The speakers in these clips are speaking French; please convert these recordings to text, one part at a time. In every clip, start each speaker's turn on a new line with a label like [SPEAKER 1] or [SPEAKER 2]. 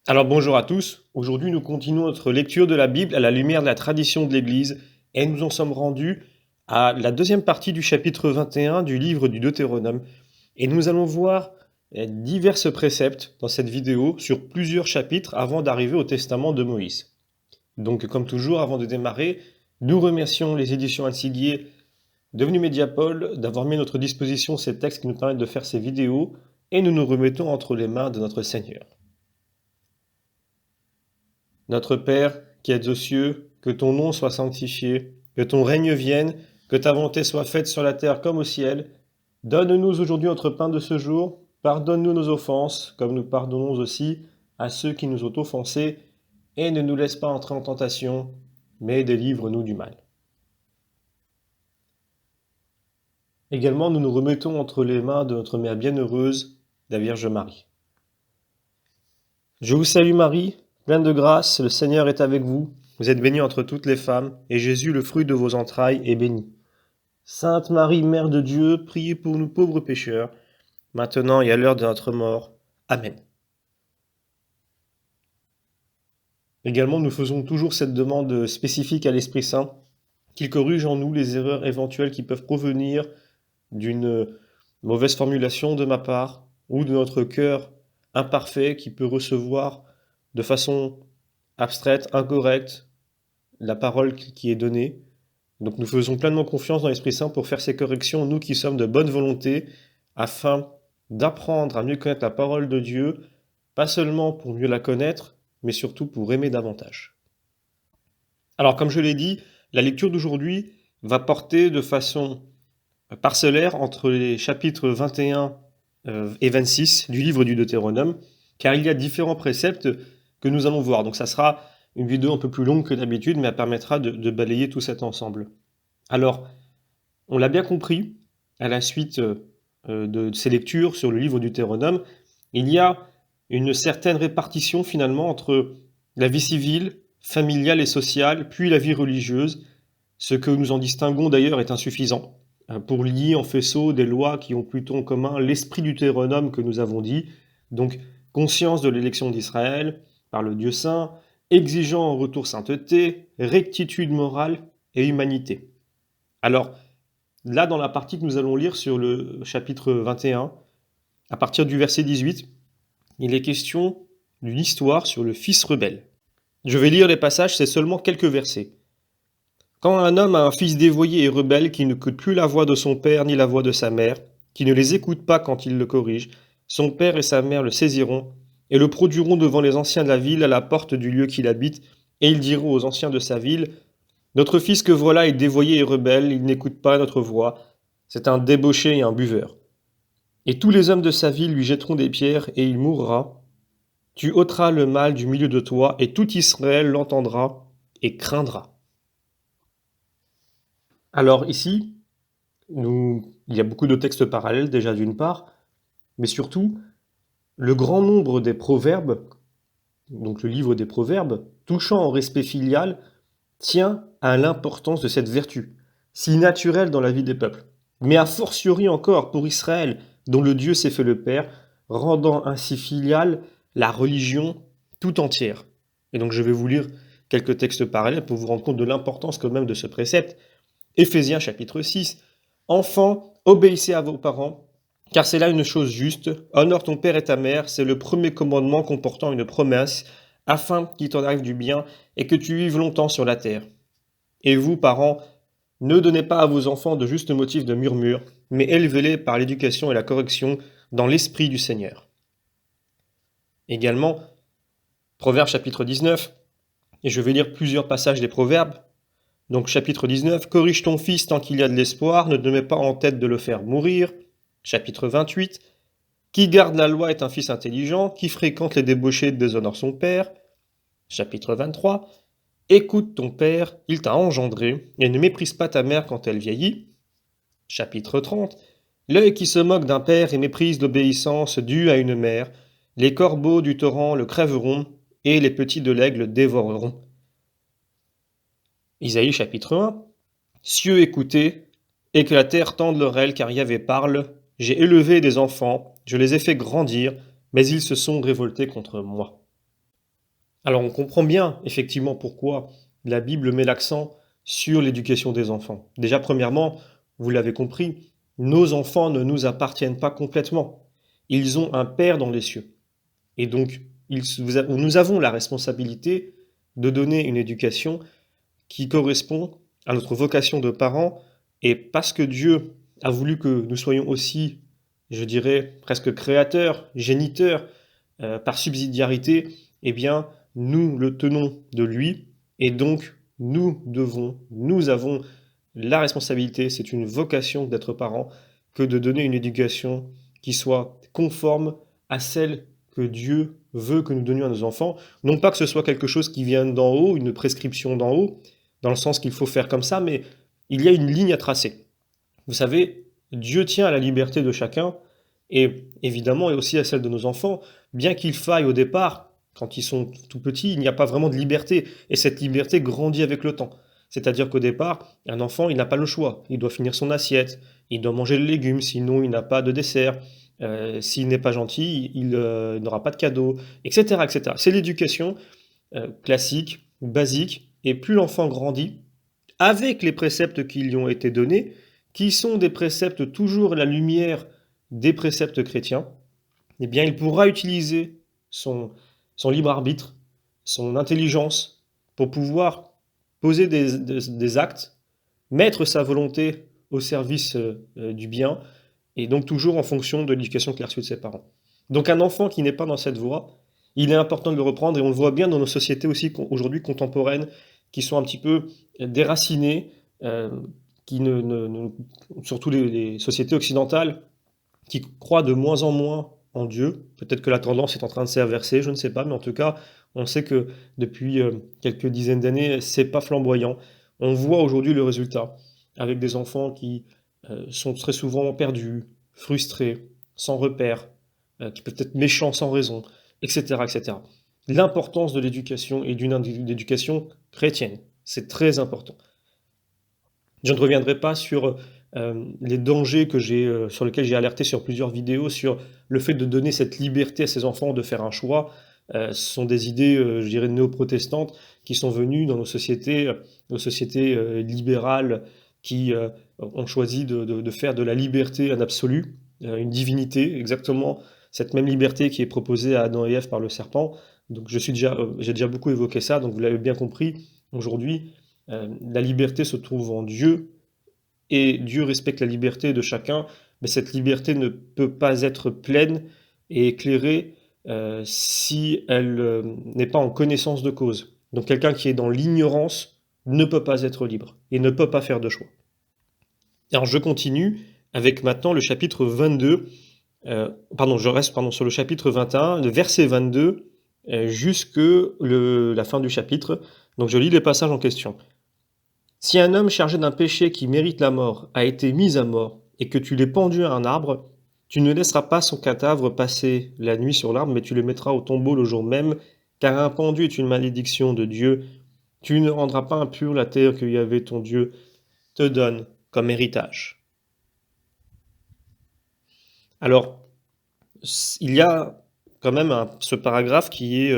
[SPEAKER 1] Alors bonjour à tous, aujourd'hui nous continuons notre lecture de la Bible à la lumière de la tradition de l'Église et nous en sommes rendus à la deuxième partie du chapitre 21 du livre du Deutéronome et nous allons voir divers préceptes dans cette vidéo sur plusieurs chapitres avant d'arriver au testament de Moïse. Donc comme toujours avant de démarrer, nous remercions les éditions Ansiguier devenues Mediapol d'avoir mis à notre disposition ces textes qui nous permettent de faire ces vidéos et nous nous remettons entre les mains de notre Seigneur. Notre Père, qui êtes aux cieux, que ton nom soit sanctifié, que ton règne vienne, que ta volonté soit faite sur la terre comme au ciel. Donne-nous aujourd'hui notre pain de ce jour. Pardonne-nous nos offenses, comme nous pardonnons aussi à ceux qui nous ont offensés. Et ne nous laisse pas entrer en tentation, mais délivre-nous du mal. Également, nous nous remettons entre les mains de notre Mère bienheureuse, la Vierge Marie. Je vous salue Marie, pleine de grâce, le Seigneur est avec vous. Vous êtes bénie entre toutes les femmes, et Jésus, le fruit de vos entrailles, est béni. Sainte Marie, Mère de Dieu, priez pour nous pauvres pécheurs, maintenant et à l'heure de notre mort. Amen. Également, nous faisons toujours cette demande spécifique à l'Esprit Saint, qu'il corrige en nous les erreurs éventuelles qui peuvent provenir d'une mauvaise formulation de ma part, ou de notre cœur imparfait qui peut recevoir de façon abstraite, incorrecte, la parole qui est donnée. Donc nous faisons pleinement confiance dans l'Esprit Saint pour faire ces corrections, nous qui sommes de bonne volonté, afin d'apprendre à mieux connaître la parole de Dieu, pas seulement pour mieux la connaître, mais surtout pour aimer davantage. Alors comme je l'ai dit, la lecture d'aujourd'hui va porter de façon parcellaire entre les chapitres 21 et 26 du livre du Deutéronome, car il y a différents préceptes que nous allons voir. Donc ça sera une vidéo un peu plus longue que d'habitude, mais elle permettra de balayer tout cet ensemble. Alors, on l'a bien compris, à la suite de ces lectures sur le livre du Deutéronome, il y a une certaine répartition finalement entre la vie civile, familiale et sociale, puis la vie religieuse. Ce que nous en distinguons d'ailleurs est insuffisant pour lier en faisceau des lois qui ont plutôt en commun l'esprit du Deutéronome que nous avons dit, donc conscience de l'élection d'Israël par le Dieu saint, exigeant en retour sainteté, rectitude morale et humanité. Alors, là, dans la partie que nous allons lire sur le chapitre 21, à partir du verset 18, il est question d'une histoire sur le fils rebelle. Je vais lire les passages, c'est seulement quelques versets. Quand un homme a un fils dévoyé et rebelle qui n'écoute plus la voix de son père ni la voix de sa mère, qui ne les écoute pas quand il le corrige, son père et sa mère le saisiront et le produiront devant les anciens de la ville à la porte du lieu qu'il habite, et ils diront aux anciens de sa ville: notre fils que voilà est dévoyé et rebelle, il n'écoute pas notre voix, c'est un débauché et un buveur. Et tous les hommes de sa ville lui jetteront des pierres, et il mourra. Tu ôteras le mal du milieu de toi, et tout Israël l'entendra et craindra. Alors ici, il y a beaucoup de textes parallèles déjà d'une part, mais surtout, le grand nombre des proverbes, donc le livre des proverbes, touchant au respect filial, tient à l'importance de cette vertu, si naturelle dans la vie des peuples, mais a fortiori encore pour Israël, dont le Dieu s'est fait le Père, rendant ainsi filiale la religion tout entière. Et donc je vais vous lire quelques textes parallèles pour vous rendre compte de l'importance quand même de ce précepte. Éphésiens chapitre 6. Enfants, obéissez à vos parents, car c'est là une chose juste. Honore ton père et ta mère, c'est le premier commandement comportant une promesse, afin qu'il t'en arrive du bien et que tu vives longtemps sur la terre. Et vous, parents, ne donnez pas à vos enfants de justes motifs de murmure, mais élevez-les par l'éducation et la correction dans l'esprit du Seigneur. Également, Proverbes chapitre 19, et je vais lire plusieurs passages des Proverbes. Donc chapitre 19, corrige ton fils tant qu'il y a de l'espoir, ne te mets pas en tête de le faire mourir. Chapitre 28, qui garde la loi est un fils intelligent, qui fréquente les débauchés déshonore son père. Chapitre 23, écoute ton père, il t'a engendré, et ne méprise pas ta mère quand elle vieillit. Chapitre 30, l'œil qui se moque d'un père et méprise l'obéissance due à une mère, les corbeaux du torrent le crèveront, et les petits de l'aigle le dévoreront. Isaïe chapitre 1, cieux écoutez, et que la terre tende l'oreille, car Yahvé parle. J'ai élevé des enfants, je les ai fait grandir, mais ils se sont révoltés contre moi. Alors on comprend bien effectivement pourquoi la Bible met l'accent sur l'éducation des enfants. Déjà premièrement, vous l'avez compris, nos enfants ne nous appartiennent pas complètement. Ils ont un Père dans les cieux. Et donc, nous avons la responsabilité de donner une éducation qui correspond à notre vocation de parents. Et parce que Dieu a voulu que nous soyons aussi, je dirais, presque créateurs, géniteurs, par subsidiarité, eh bien, nous le tenons de lui. Et donc, nous avons la responsabilité, c'est une vocation d'être parents, que de donner une éducation qui soit conforme à celle que Dieu veut que nous donnions à nos enfants. Non pas que ce soit quelque chose qui vient d'en haut, une prescription d'en haut, dans le sens qu'il faut faire comme ça, mais il y a une ligne à tracer. Vous savez, Dieu tient à la liberté de chacun, et évidemment, et aussi à celle de nos enfants, bien qu'il faille au départ, quand ils sont tout petits, il n'y a pas vraiment de liberté, et cette liberté grandit avec le temps. C'est-à-dire qu'au départ, un enfant, il n'a pas le choix. Il doit finir son assiette, il doit manger le légume, sinon il n'a pas de dessert. S'il n'est pas gentil, il n'aura pas de cadeau, etc., etc. C'est l'éducation classique, basique, et plus l'enfant grandit, avec les préceptes qui lui ont été donnés, qui sont des préceptes toujours à la lumière des préceptes chrétiens, eh bien il pourra utiliser son, son libre arbitre, son intelligence, pour pouvoir poser des actes, mettre sa volonté au service du bien, et donc toujours en fonction de l'éducation qu'il a reçue de ses parents. Donc un enfant qui n'est pas dans cette voie, il est important de le reprendre, et on le voit bien dans nos sociétés aussi aujourd'hui contemporaines, qui sont un petit peu déracinées, euh, qui surtout les sociétés occidentales, qui croient de moins en moins en Dieu. Peut-être que la tendance est en train de s'inverser, je ne sais pas, mais en tout cas, on sait que depuis quelques dizaines d'années, c'est pas flamboyant. On voit aujourd'hui le résultat, avec des enfants qui sont très souvent perdus, frustrés, sans repère, qui peuvent être méchants sans raison, etc., etc. L'importance de l'éducation et d'une éducation chrétienne, c'est très important. Je ne reviendrai pas sur les dangers sur lesquels j'ai alerté sur plusieurs vidéos, sur le fait de donner cette liberté à ses enfants de faire un choix. Ce sont des idées, je dirais, néo-protestantes qui sont venues dans nos sociétés libérales qui ont choisi de faire de la liberté un absolu, une divinité, exactement cette même liberté qui est proposée à Adam et Ève par le serpent. Donc j'ai déjà beaucoup évoqué ça, donc vous l'avez bien compris. Aujourd'hui, la liberté se trouve en Dieu, et Dieu respecte la liberté de chacun, mais cette liberté ne peut pas être pleine et éclairée si elle n'est pas en connaissance de cause. Donc quelqu'un qui est dans l'ignorance ne peut pas être libre et ne peut pas faire de choix. Alors je continue avec maintenant le chapitre 22, je reste sur le chapitre 21, le verset 22 jusque la fin du chapitre. Donc je lis les passages en question. Si un homme chargé d'un péché qui mérite la mort a été mis à mort, et que tu l'aies pendu à un arbre, tu ne laisseras pas son cadavre passer la nuit sur l'arbre, mais tu le mettras au tombeau le jour même, car un pendu est une malédiction de Dieu. Tu ne rendras pas impure la terre que Yahvé ton Dieu te donne comme héritage. Alors, il y a quand même ce paragraphe qui est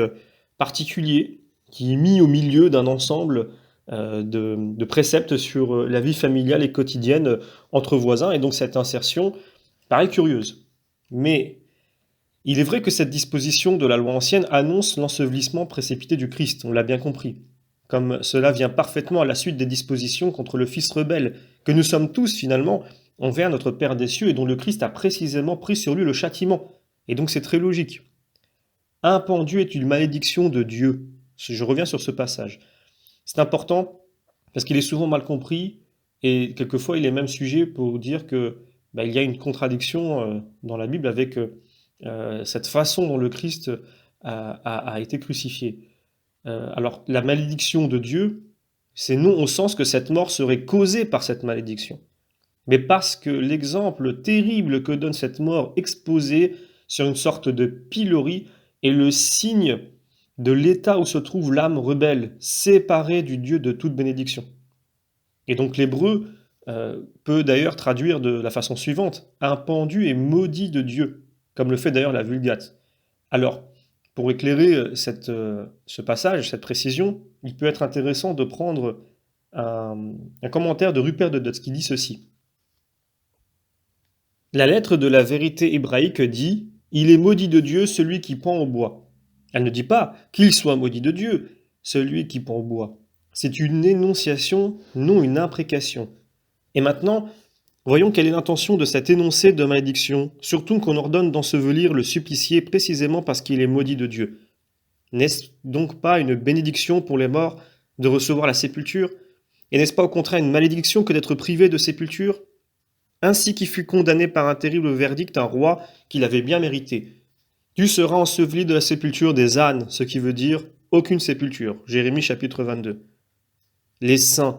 [SPEAKER 1] particulier, qui est mis au milieu d'un ensemble de préceptes sur la vie familiale et quotidienne entre voisins, et donc cette insertion paraît curieuse. Mais il est vrai que cette disposition de la loi ancienne annonce l'ensevelissement précipité du Christ, on l'a bien compris, comme cela vient parfaitement à la suite des dispositions contre le Fils rebelle, que nous sommes tous finalement envers notre Père des cieux et dont le Christ a précisément pris sur lui le châtiment. Et donc c'est très logique. Un pendu est une malédiction de Dieu. Je reviens sur ce passage. C'est important parce qu'il est souvent mal compris et quelquefois il est même sujet pour dire que il y a une contradiction dans la Bible avec cette façon dont le Christ a été crucifié. Alors la malédiction de Dieu, c'est non au sens que cette mort serait causée par cette malédiction, mais parce que l'exemple terrible que donne cette mort exposée sur une sorte de pilori est le signe de l'état où se trouve l'âme rebelle, séparée du Dieu de toute bénédiction. Et donc l'hébreu peut d'ailleurs traduire de la façon suivante: un pendu est maudit de Dieu, comme le fait d'ailleurs la Vulgate. Alors, Pour éclairer ce passage, cette précision, il peut être intéressant de prendre un commentaire de Rupert de Dutz qui dit ceci. La lettre de la vérité hébraïque dit « Il est maudit de Dieu celui qui pend au bois ». Elle ne dit pas « Qu'il soit maudit de Dieu celui qui pend au bois ». C'est une énonciation, non une imprécation. Et maintenant, voyons quelle est l'intention de cet énoncé de malédiction, surtout qu'on ordonne d'ensevelir le supplicié précisément parce qu'il est maudit de Dieu. N'est-ce donc pas une bénédiction pour les morts de recevoir la sépulture? Et n'est-ce pas au contraire une malédiction que d'être privé de sépulture? Ainsi qu'il fut condamné par un terrible verdict un roi qu'il avait bien mérité. Tu seras enseveli de la sépulture des ânes, ce qui veut dire aucune sépulture. Jérémie chapitre 22. Les saints,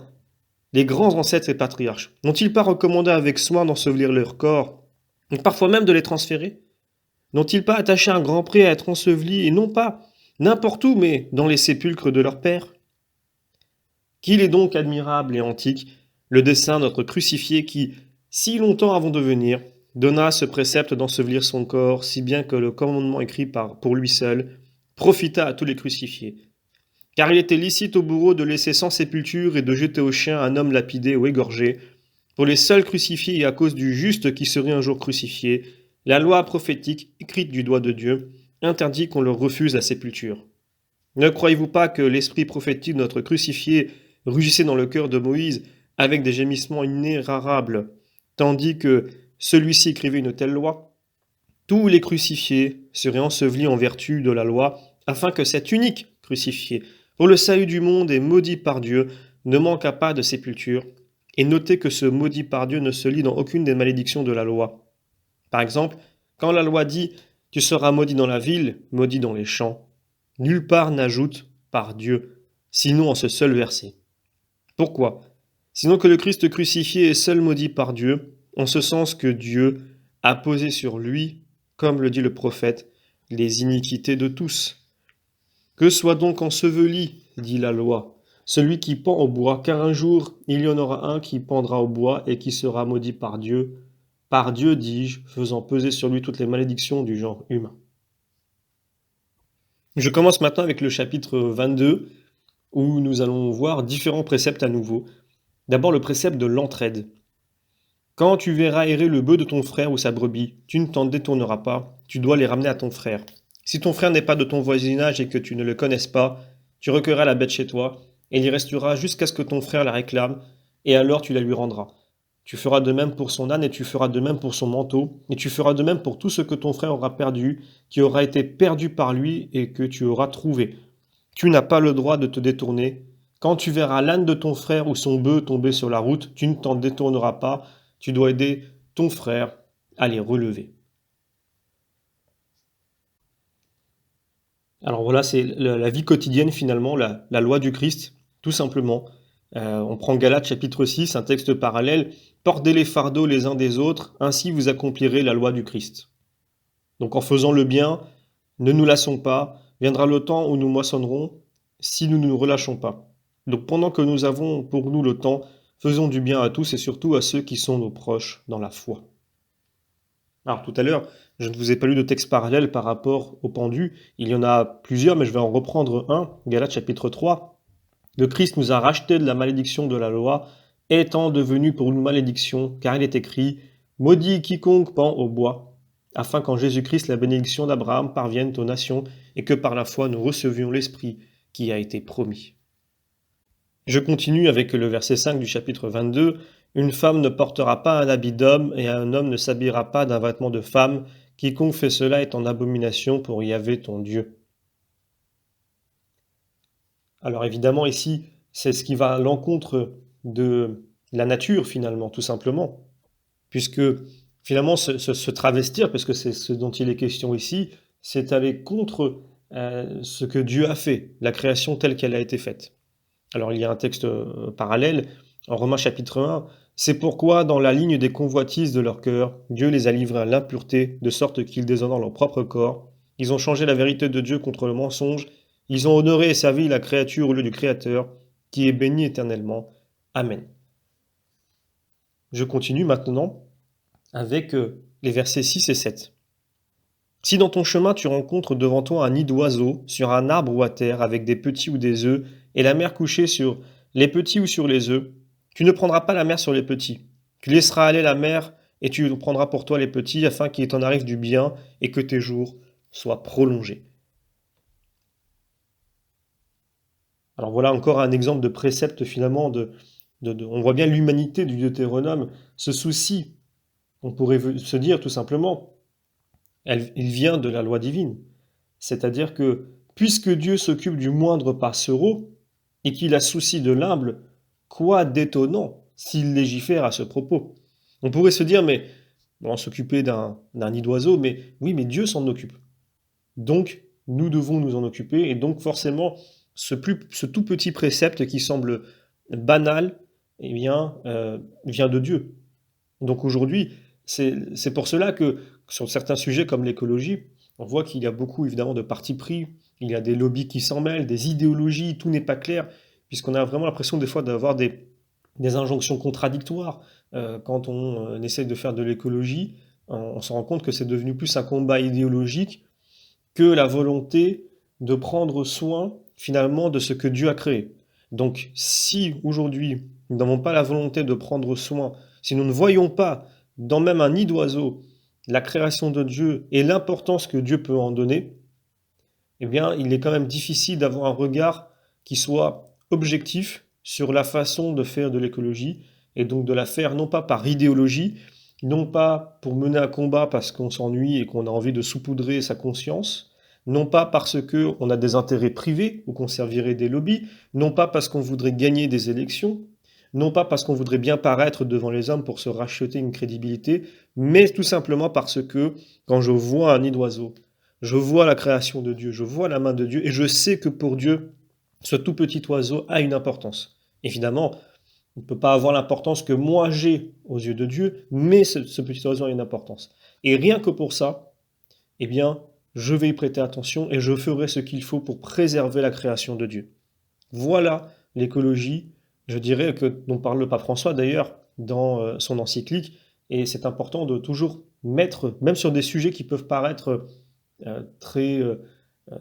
[SPEAKER 1] les grands ancêtres et patriarches, n'ont-ils pas recommandé avec soin d'ensevelir leurs corps, et parfois même de les transférer? N'ont-ils pas attaché un grand prix à être ensevelis, et non pas n'importe où, mais dans les sépulcres de leurs pères? Qu'il est donc admirable et antique, le dessein de notre crucifié qui, si longtemps avant de venir, donna ce précepte d'ensevelir son corps, si bien que le commandement écrit pour lui seul profita à tous les crucifiés. Car il était licite au bourreau de laisser sans sépulture et de jeter aux chiens un homme lapidé ou égorgé. Pour les seuls crucifiés et à cause du juste qui serait un jour crucifié, la loi prophétique, écrite du doigt de Dieu, interdit qu'on leur refuse la sépulture. Ne croyez-vous pas que l'esprit prophétique de notre crucifié rugissait dans le cœur de Moïse avec des gémissements inérables, tandis que celui-ci écrivait une telle loi? Tous les crucifiés seraient ensevelis en vertu de la loi, afin que cet unique crucifié, pour le salut du monde et maudit par Dieu, ne manquât pas de sépulture. Et notez que ce maudit par Dieu ne se lit dans aucune des malédictions de la loi. Par exemple, quand la loi dit « Tu seras maudit dans la ville, maudit dans les champs », nulle part n'ajoute « par Dieu », sinon en ce seul verset. Pourquoi? Sinon que le Christ crucifié est seul maudit par Dieu, en ce sens que Dieu a posé sur lui, comme le dit le prophète, les iniquités de tous. Que soit donc enseveli, dit la loi, celui qui pend au bois, car un jour il y en aura un qui pendra au bois et qui sera maudit par Dieu, dis-je, faisant peser sur lui toutes les malédictions du genre humain. Je commence maintenant avec le chapitre 22, où nous allons voir différents préceptes à nouveau. D'abord le précepte de l'entraide. Quand tu verras errer le bœuf de ton frère ou sa brebis, tu ne t'en détourneras pas, tu dois les ramener à ton frère. Si ton frère n'est pas de ton voisinage et que tu ne le connaisses pas, tu recueilleras la bête chez toi, et il y restera jusqu'à ce que ton frère la réclame, et alors tu la lui rendras. Tu feras de même pour son âne, et tu feras de même pour son manteau, et tu feras de même pour tout ce que ton frère aura perdu, qui aura été perdu par lui et que tu auras trouvé. Tu n'as pas le droit de te détourner. Quand tu verras l'âne de ton frère ou son bœuf tomber sur la route, tu ne t'en détourneras pas, tu dois aider ton frère à les relever. Alors voilà, c'est la vie quotidienne finalement, la loi du Christ, tout simplement. On prend Galates chapitre 6, un texte parallèle. Portez les fardeaux les uns des autres, ainsi vous accomplirez la loi du Christ. Donc en faisant le bien, ne nous lassons pas, viendra le temps où nous moissonnerons si nous ne nous relâchons pas. Donc pendant que nous avons pour nous le temps, faisons du bien à tous et surtout à ceux qui sont nos proches dans la foi. Alors tout à l'heure, je ne vous ai pas lu de texte parallèle par rapport au pendu. Il y en a plusieurs, mais je vais en reprendre un. Galates chapitre 3. Le Christ nous a rachetés de la malédiction de la loi, étant devenu pour une malédiction, car il est écrit « Maudit quiconque pend au bois », afin qu'en Jésus-Christ la bénédiction d'Abraham parvienne aux nations et que par la foi nous recevions l'Esprit qui a été promis. Je continue avec le verset 5 du chapitre 22. « Une femme ne portera pas un habit d'homme et un homme ne s'habillera pas d'un vêtement de femme. Quiconque fait cela est en abomination pour Yahvé ton Dieu. » Alors évidemment ici, c'est ce qui va à l'encontre de la nature finalement, tout simplement. Puisque finalement se travestir, parce que c'est ce dont il est question ici, c'est aller contre ce que Dieu a fait, la création telle qu'elle a été faite. Alors il y a un texte parallèle, en Romains chapitre 1, « C'est pourquoi, dans la ligne des convoitises de leur cœur, Dieu les a livrés à l'impureté, de sorte qu'ils déshonorent leur propre corps. Ils ont changé la vérité de Dieu contre le mensonge. Ils ont honoré et servi la créature au lieu du Créateur, qui est béni éternellement. Amen. » Je continue maintenant avec les versets 6 et 7. Si dans ton chemin tu rencontres devant toi un nid d'oiseaux, sur un arbre ou à terre, avec des petits ou des œufs, et la mère couchée sur les petits ou sur les œufs, tu ne prendras pas la mère sur les petits. Tu laisseras aller la mère et tu prendras pour toi les petits afin qu'il t'en arrive du bien et que tes jours soient prolongés. Alors voilà encore un exemple de précepte finalement on voit bien l'humanité du Deutéronome, ce souci, on pourrait se dire tout simplement, il vient de la loi divine. C'est-à-dire que puisque Dieu s'occupe du moindre passereau et qu'il a souci de l'humble, quoi d'étonnant s'il légifère à ce propos? On pourrait se dire, mais bon, s'occuper d'un nid d'oiseau, mais oui, mais Dieu s'en occupe. Donc, nous devons nous en occuper, et donc forcément, ce tout petit précepte qui semble banal, eh bien, vient de Dieu. Donc aujourd'hui, c'est pour cela que sur certains sujets comme l'écologie, on voit qu'il y a beaucoup évidemment de partis pris, il y a des lobbies qui s'en mêlent, des idéologies, tout n'est pas clair, puisqu'on a vraiment l'impression des fois d'avoir des injonctions contradictoires. Quand on essaye de faire de l'écologie, on se rend compte que c'est devenu plus un combat idéologique que la volonté de prendre soin finalement de ce que Dieu a créé. Donc si aujourd'hui nous n'avons pas la volonté de prendre soin, si nous ne voyons pas dans même un nid d'oiseau la création de Dieu et l'importance que Dieu peut en donner, eh bien il est quand même difficile d'avoir un regard qui soit objectif sur la façon de faire de l'écologie et donc de la faire non pas par idéologie, non pas pour mener un combat parce qu'on s'ennuie et qu'on a envie de saupoudrer sa conscience, non pas parce qu'on a des intérêts privés ou qu'on servirait des lobbies, non pas parce qu'on voudrait gagner des élections, non pas parce qu'on voudrait bien paraître devant les hommes pour se racheter une crédibilité, mais tout simplement parce que quand je vois un nid d'oiseau, je vois la création de Dieu, je vois la main de Dieu et je sais que pour Dieu, ce tout petit oiseau a une importance. Évidemment, il ne peut pas avoir l'importance que moi j'ai aux yeux de Dieu, mais ce petit oiseau a une importance. Et rien que pour ça, eh bien, je vais y prêter attention et je ferai ce qu'il faut pour préserver la création de Dieu. Voilà l'écologie, je dirais que dont parle le pape François d'ailleurs dans son encyclique, et c'est important de toujours mettre, même sur des sujets qui peuvent paraître très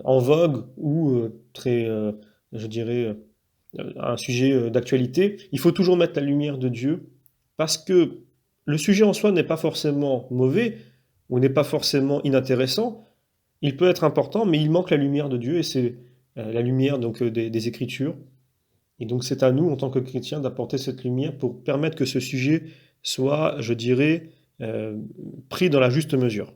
[SPEAKER 1] en vogue ou très, je dirais, un sujet d'actualité, il faut toujours mettre la lumière de Dieu parce que le sujet en soi n'est pas forcément mauvais ou n'est pas forcément inintéressant. Il peut être important, mais il manque la lumière de Dieu et c'est la lumière donc des Écritures. Et donc c'est à nous, en tant que chrétiens, d'apporter cette lumière pour permettre que ce sujet soit, je dirais, euh, pris dans la juste mesure.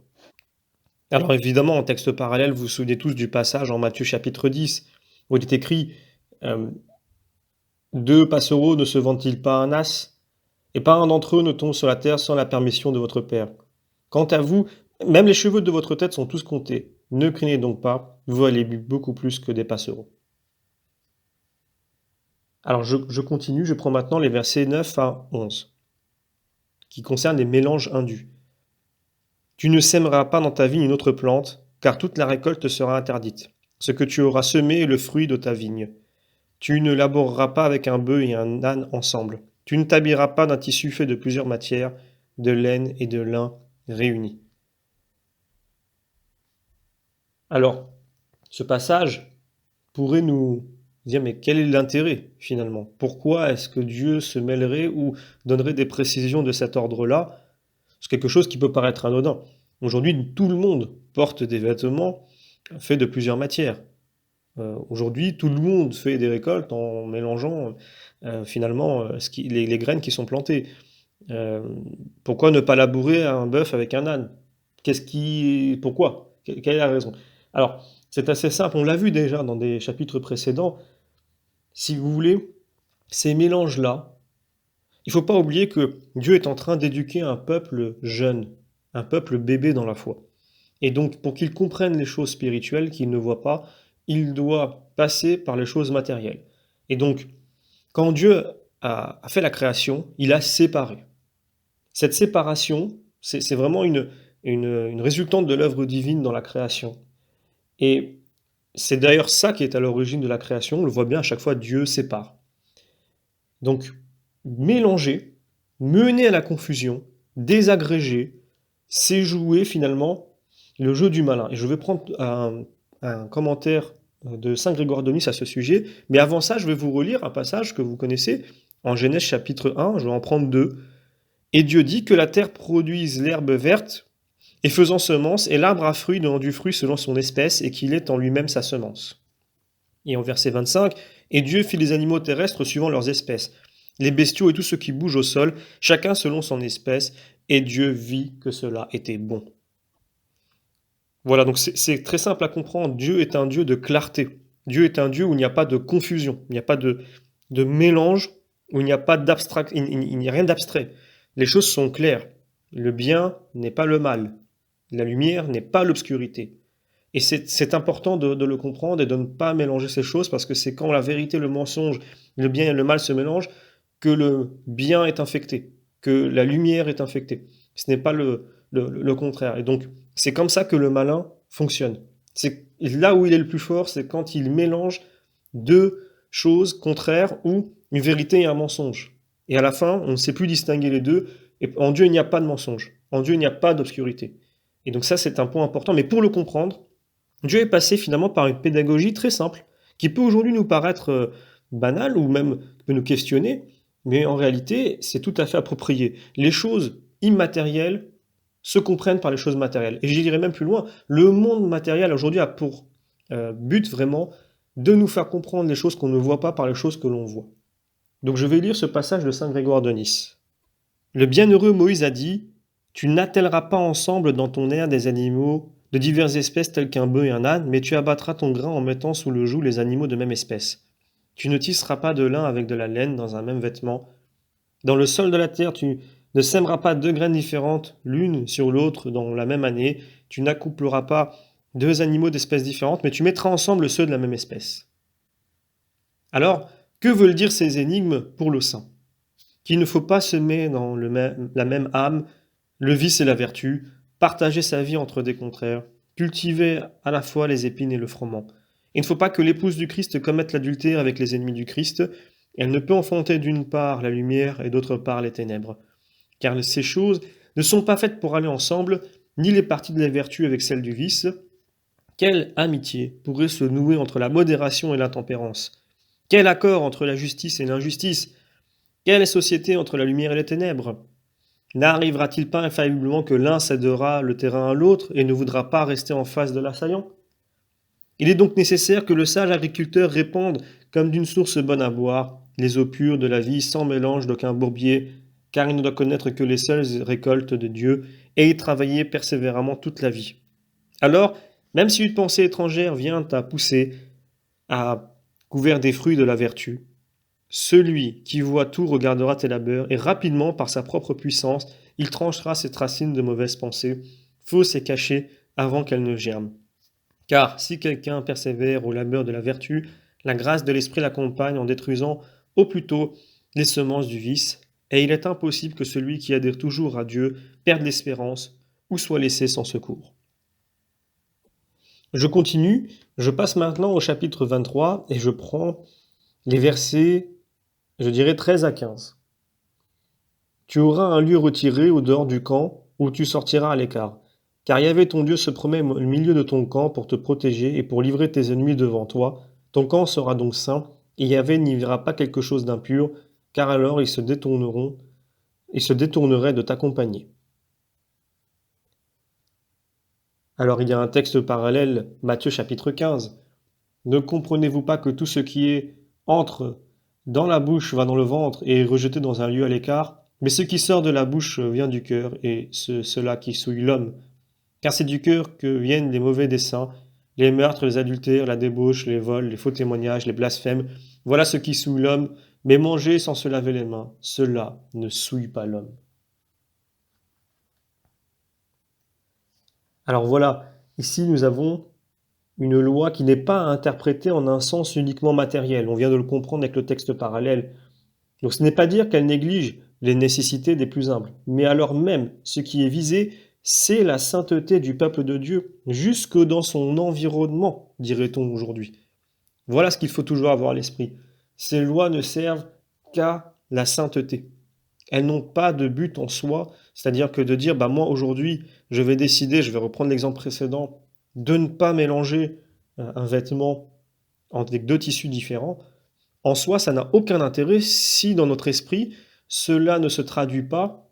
[SPEAKER 1] Alors évidemment, en texte parallèle, vous vous souvenez tous du passage en Matthieu chapitre 10, où il est écrit euh, deux passereaux ne se vendent-ils pas un as? Et pas un d'entre eux ne tombe sur la terre sans la permission de votre Père. Quant à vous, même les cheveux de votre tête sont tous comptés. Ne craignez donc pas, vous valez beaucoup plus que des passereaux. Alors je continue, je prends maintenant les versets 9 à 11, qui concernent les mélanges indus. Tu ne sèmeras pas dans ta vigne une autre plante, car toute la récolte sera interdite. Ce que tu auras semé est le fruit de ta vigne. Tu ne laboreras pas avec un bœuf et un âne ensemble. Tu ne t'habilleras pas d'un tissu fait de plusieurs matières, de laine et de lin réunis. Alors, ce passage pourrait nous dire, mais quel est l'intérêt finalement? Pourquoi est-ce que Dieu se mêlerait ou donnerait des précisions de cet ordre-là? C'est quelque chose qui peut paraître anodin. Aujourd'hui, tout le monde porte des vêtements faits de plusieurs matières. Aujourd'hui, tout le monde fait des récoltes en mélangeant finalement les graines qui sont plantées. Euh, Pourquoi ne pas labourer un bœuf avec un âne? Pourquoi? Quelle est la raison? Alors, c'est assez simple, on l'a vu déjà dans des chapitres précédents. Si vous voulez, ces mélanges-là, il ne faut pas oublier que Dieu est en train d'éduquer un peuple jeune, un peuple bébé dans la foi. Et donc, pour qu'il comprenne les choses spirituelles qu'il ne voit pas, il doit passer par les choses matérielles. Et donc, quand Dieu a fait la création, il a séparé. Cette séparation, c'est vraiment une résultante de l'œuvre divine dans la création. Et c'est d'ailleurs ça qui est à l'origine de la création. On le voit bien à chaque fois, Dieu sépare. Donc, mélanger, mener à la confusion, désagréger, c'est jouer finalement le jeu du malin. Et je vais prendre un commentaire de Saint Grégoire de Nice à ce sujet. Mais avant ça, je vais vous relire un passage que vous connaissez en Genèse chapitre 1. Je vais en prendre deux. Et Dieu dit que la terre produise l'herbe verte et faisant semence, et l'arbre à fruits donnant du fruit selon son espèce, et qu'il est en lui-même sa semence. Et en verset 25, et Dieu fit les animaux terrestres suivant leurs espèces, les bestiaux et tout ce qui bouge au sol, chacun selon son espèce, et Dieu vit que cela était bon. Voilà, donc c'est très simple à comprendre. Dieu est un Dieu de clarté. Dieu est un Dieu où il n'y a pas de confusion, il n'y a pas de mélange, où il n'y a pas d'abstract, il n'y a rien d'abstrait. Les choses sont claires. Le bien n'est pas le mal. La lumière n'est pas l'obscurité. Et c'est important de le comprendre et de ne pas mélanger ces choses parce que c'est quand la vérité, le mensonge, le bien et le mal se mélangent que le bien est infecté, que la lumière est infectée. Ce n'est pas le contraire. Et donc, c'est comme ça que le malin fonctionne. C'est là où il est le plus fort, c'est quand il mélange deux choses contraires ou une vérité et un mensonge. Et à la fin, on ne sait plus distinguer les deux. Et en Dieu, il n'y a pas de mensonge. En Dieu, il n'y a pas d'obscurité. Et donc ça, c'est un point important. Mais pour le comprendre, Dieu est passé finalement par une pédagogie très simple, qui peut aujourd'hui nous paraître banale ou même peut nous questionner, mais en réalité, c'est tout à fait approprié. Les choses immatérielles se comprennent par les choses matérielles. Et je dirais même plus loin, le monde matériel aujourd'hui a pour but vraiment de nous faire comprendre les choses qu'on ne voit pas par les choses que l'on voit. Donc je vais lire ce passage de Saint Grégoire de Nice. Le bienheureux Moïse a dit « Tu n'attelleras pas ensemble dans ton aire des animaux de diverses espèces telles qu'un bœuf et un âne, mais tu abattras ton grain en mettant sous le joug les animaux de même espèce. Tu ne tisseras pas de lin avec de la laine dans un même vêtement. Dans le sol de la terre, tu ne sèmeras pas deux graines différentes l'une sur l'autre dans la même année. Tu n'accoupleras pas deux animaux d'espèces différentes, mais tu mettras ensemble ceux de la même espèce. » Alors, que veulent dire ces énigmes pour le saint? Qu'il ne faut pas semer dans la même âme le vice et la vertu, partager sa vie entre des contraires, cultiver à la fois les épines et le froment. Il ne faut pas que l'épouse du Christ commette l'adultère avec les ennemis du Christ. Elle ne peut enfanter d'une part la lumière et d'autre part les ténèbres. Car ces choses ne sont pas faites pour aller ensemble, ni les parties de la vertu avec celles du vice. Quelle amitié pourrait se nouer entre la modération et l'intempérance? Quel accord entre la justice et l'injustice? Quelle société entre la lumière et les ténèbres? N'arrivera-t-il pas infailliblement que l'un cédera le terrain à l'autre et ne voudra pas rester en face de l'assaillant? Il est donc nécessaire que le sage agriculteur répande comme d'une source bonne à boire les eaux pures de la vie sans mélange d'aucun bourbier, car il ne doit connaître que les seules récoltes de Dieu et y travailler persévérément toute la vie. Alors, même si une pensée étrangère vient à pousser à couvert des fruits de la vertu, celui qui voit tout regardera tes labeurs et rapidement, par sa propre puissance, il tranchera cette racine de mauvaises pensées, fausses et cachées, avant qu'elles ne germent. Car si quelqu'un persévère au labeur de la vertu, la grâce de l'esprit l'accompagne en détruisant au plus tôt les semences du vice, et il est impossible que celui qui adhère toujours à Dieu perde l'espérance ou soit laissé sans secours. Je continue, je passe maintenant au chapitre 23 et je prends les versets, je dirais 13 à 15. Tu auras un lieu retiré au dehors du camp où tu sortiras à l'écart. Car Yahvé ton Dieu se promet au milieu de ton camp pour te protéger et pour livrer tes ennemis devant toi. Ton camp sera donc saint, et Yahvé n'y verra pas quelque chose d'impur, car alors ils se détourneraient de t'accompagner. Alors il y a un texte parallèle, Matthieu chapitre 15. Ne comprenez-vous pas que tout ce qui entre dans la bouche va dans le ventre et est rejeté dans un lieu à l'écart? Mais ce qui sort de la bouche vient du cœur, et cela qui souille l'homme. Car c'est du cœur que viennent les mauvais desseins, les meurtres, les adultères, la débauche, les vols, les faux témoignages, les blasphèmes. Voilà ce qui souille l'homme, mais manger sans se laver les mains, cela ne souille pas l'homme. Alors voilà, ici nous avons une loi qui n'est pas interprétée en un sens uniquement matériel. On vient de le comprendre avec le texte parallèle. Donc ce n'est pas dire qu'elle néglige les nécessités des plus humbles, mais alors même ce qui est visé, c'est la sainteté du peuple de Dieu, jusque dans son environnement, dirait-on aujourd'hui. Voilà ce qu'il faut toujours avoir à l'esprit. Ces lois ne servent qu'à la sainteté. Elles n'ont pas de but en soi, C'est-à-dire que de dire, bah moi aujourd'hui, je vais décider, je vais reprendre l'exemple précédent, de ne pas mélanger un vêtement avec deux tissus différents, en soi, ça n'a aucun intérêt si dans notre esprit, cela ne se traduit pas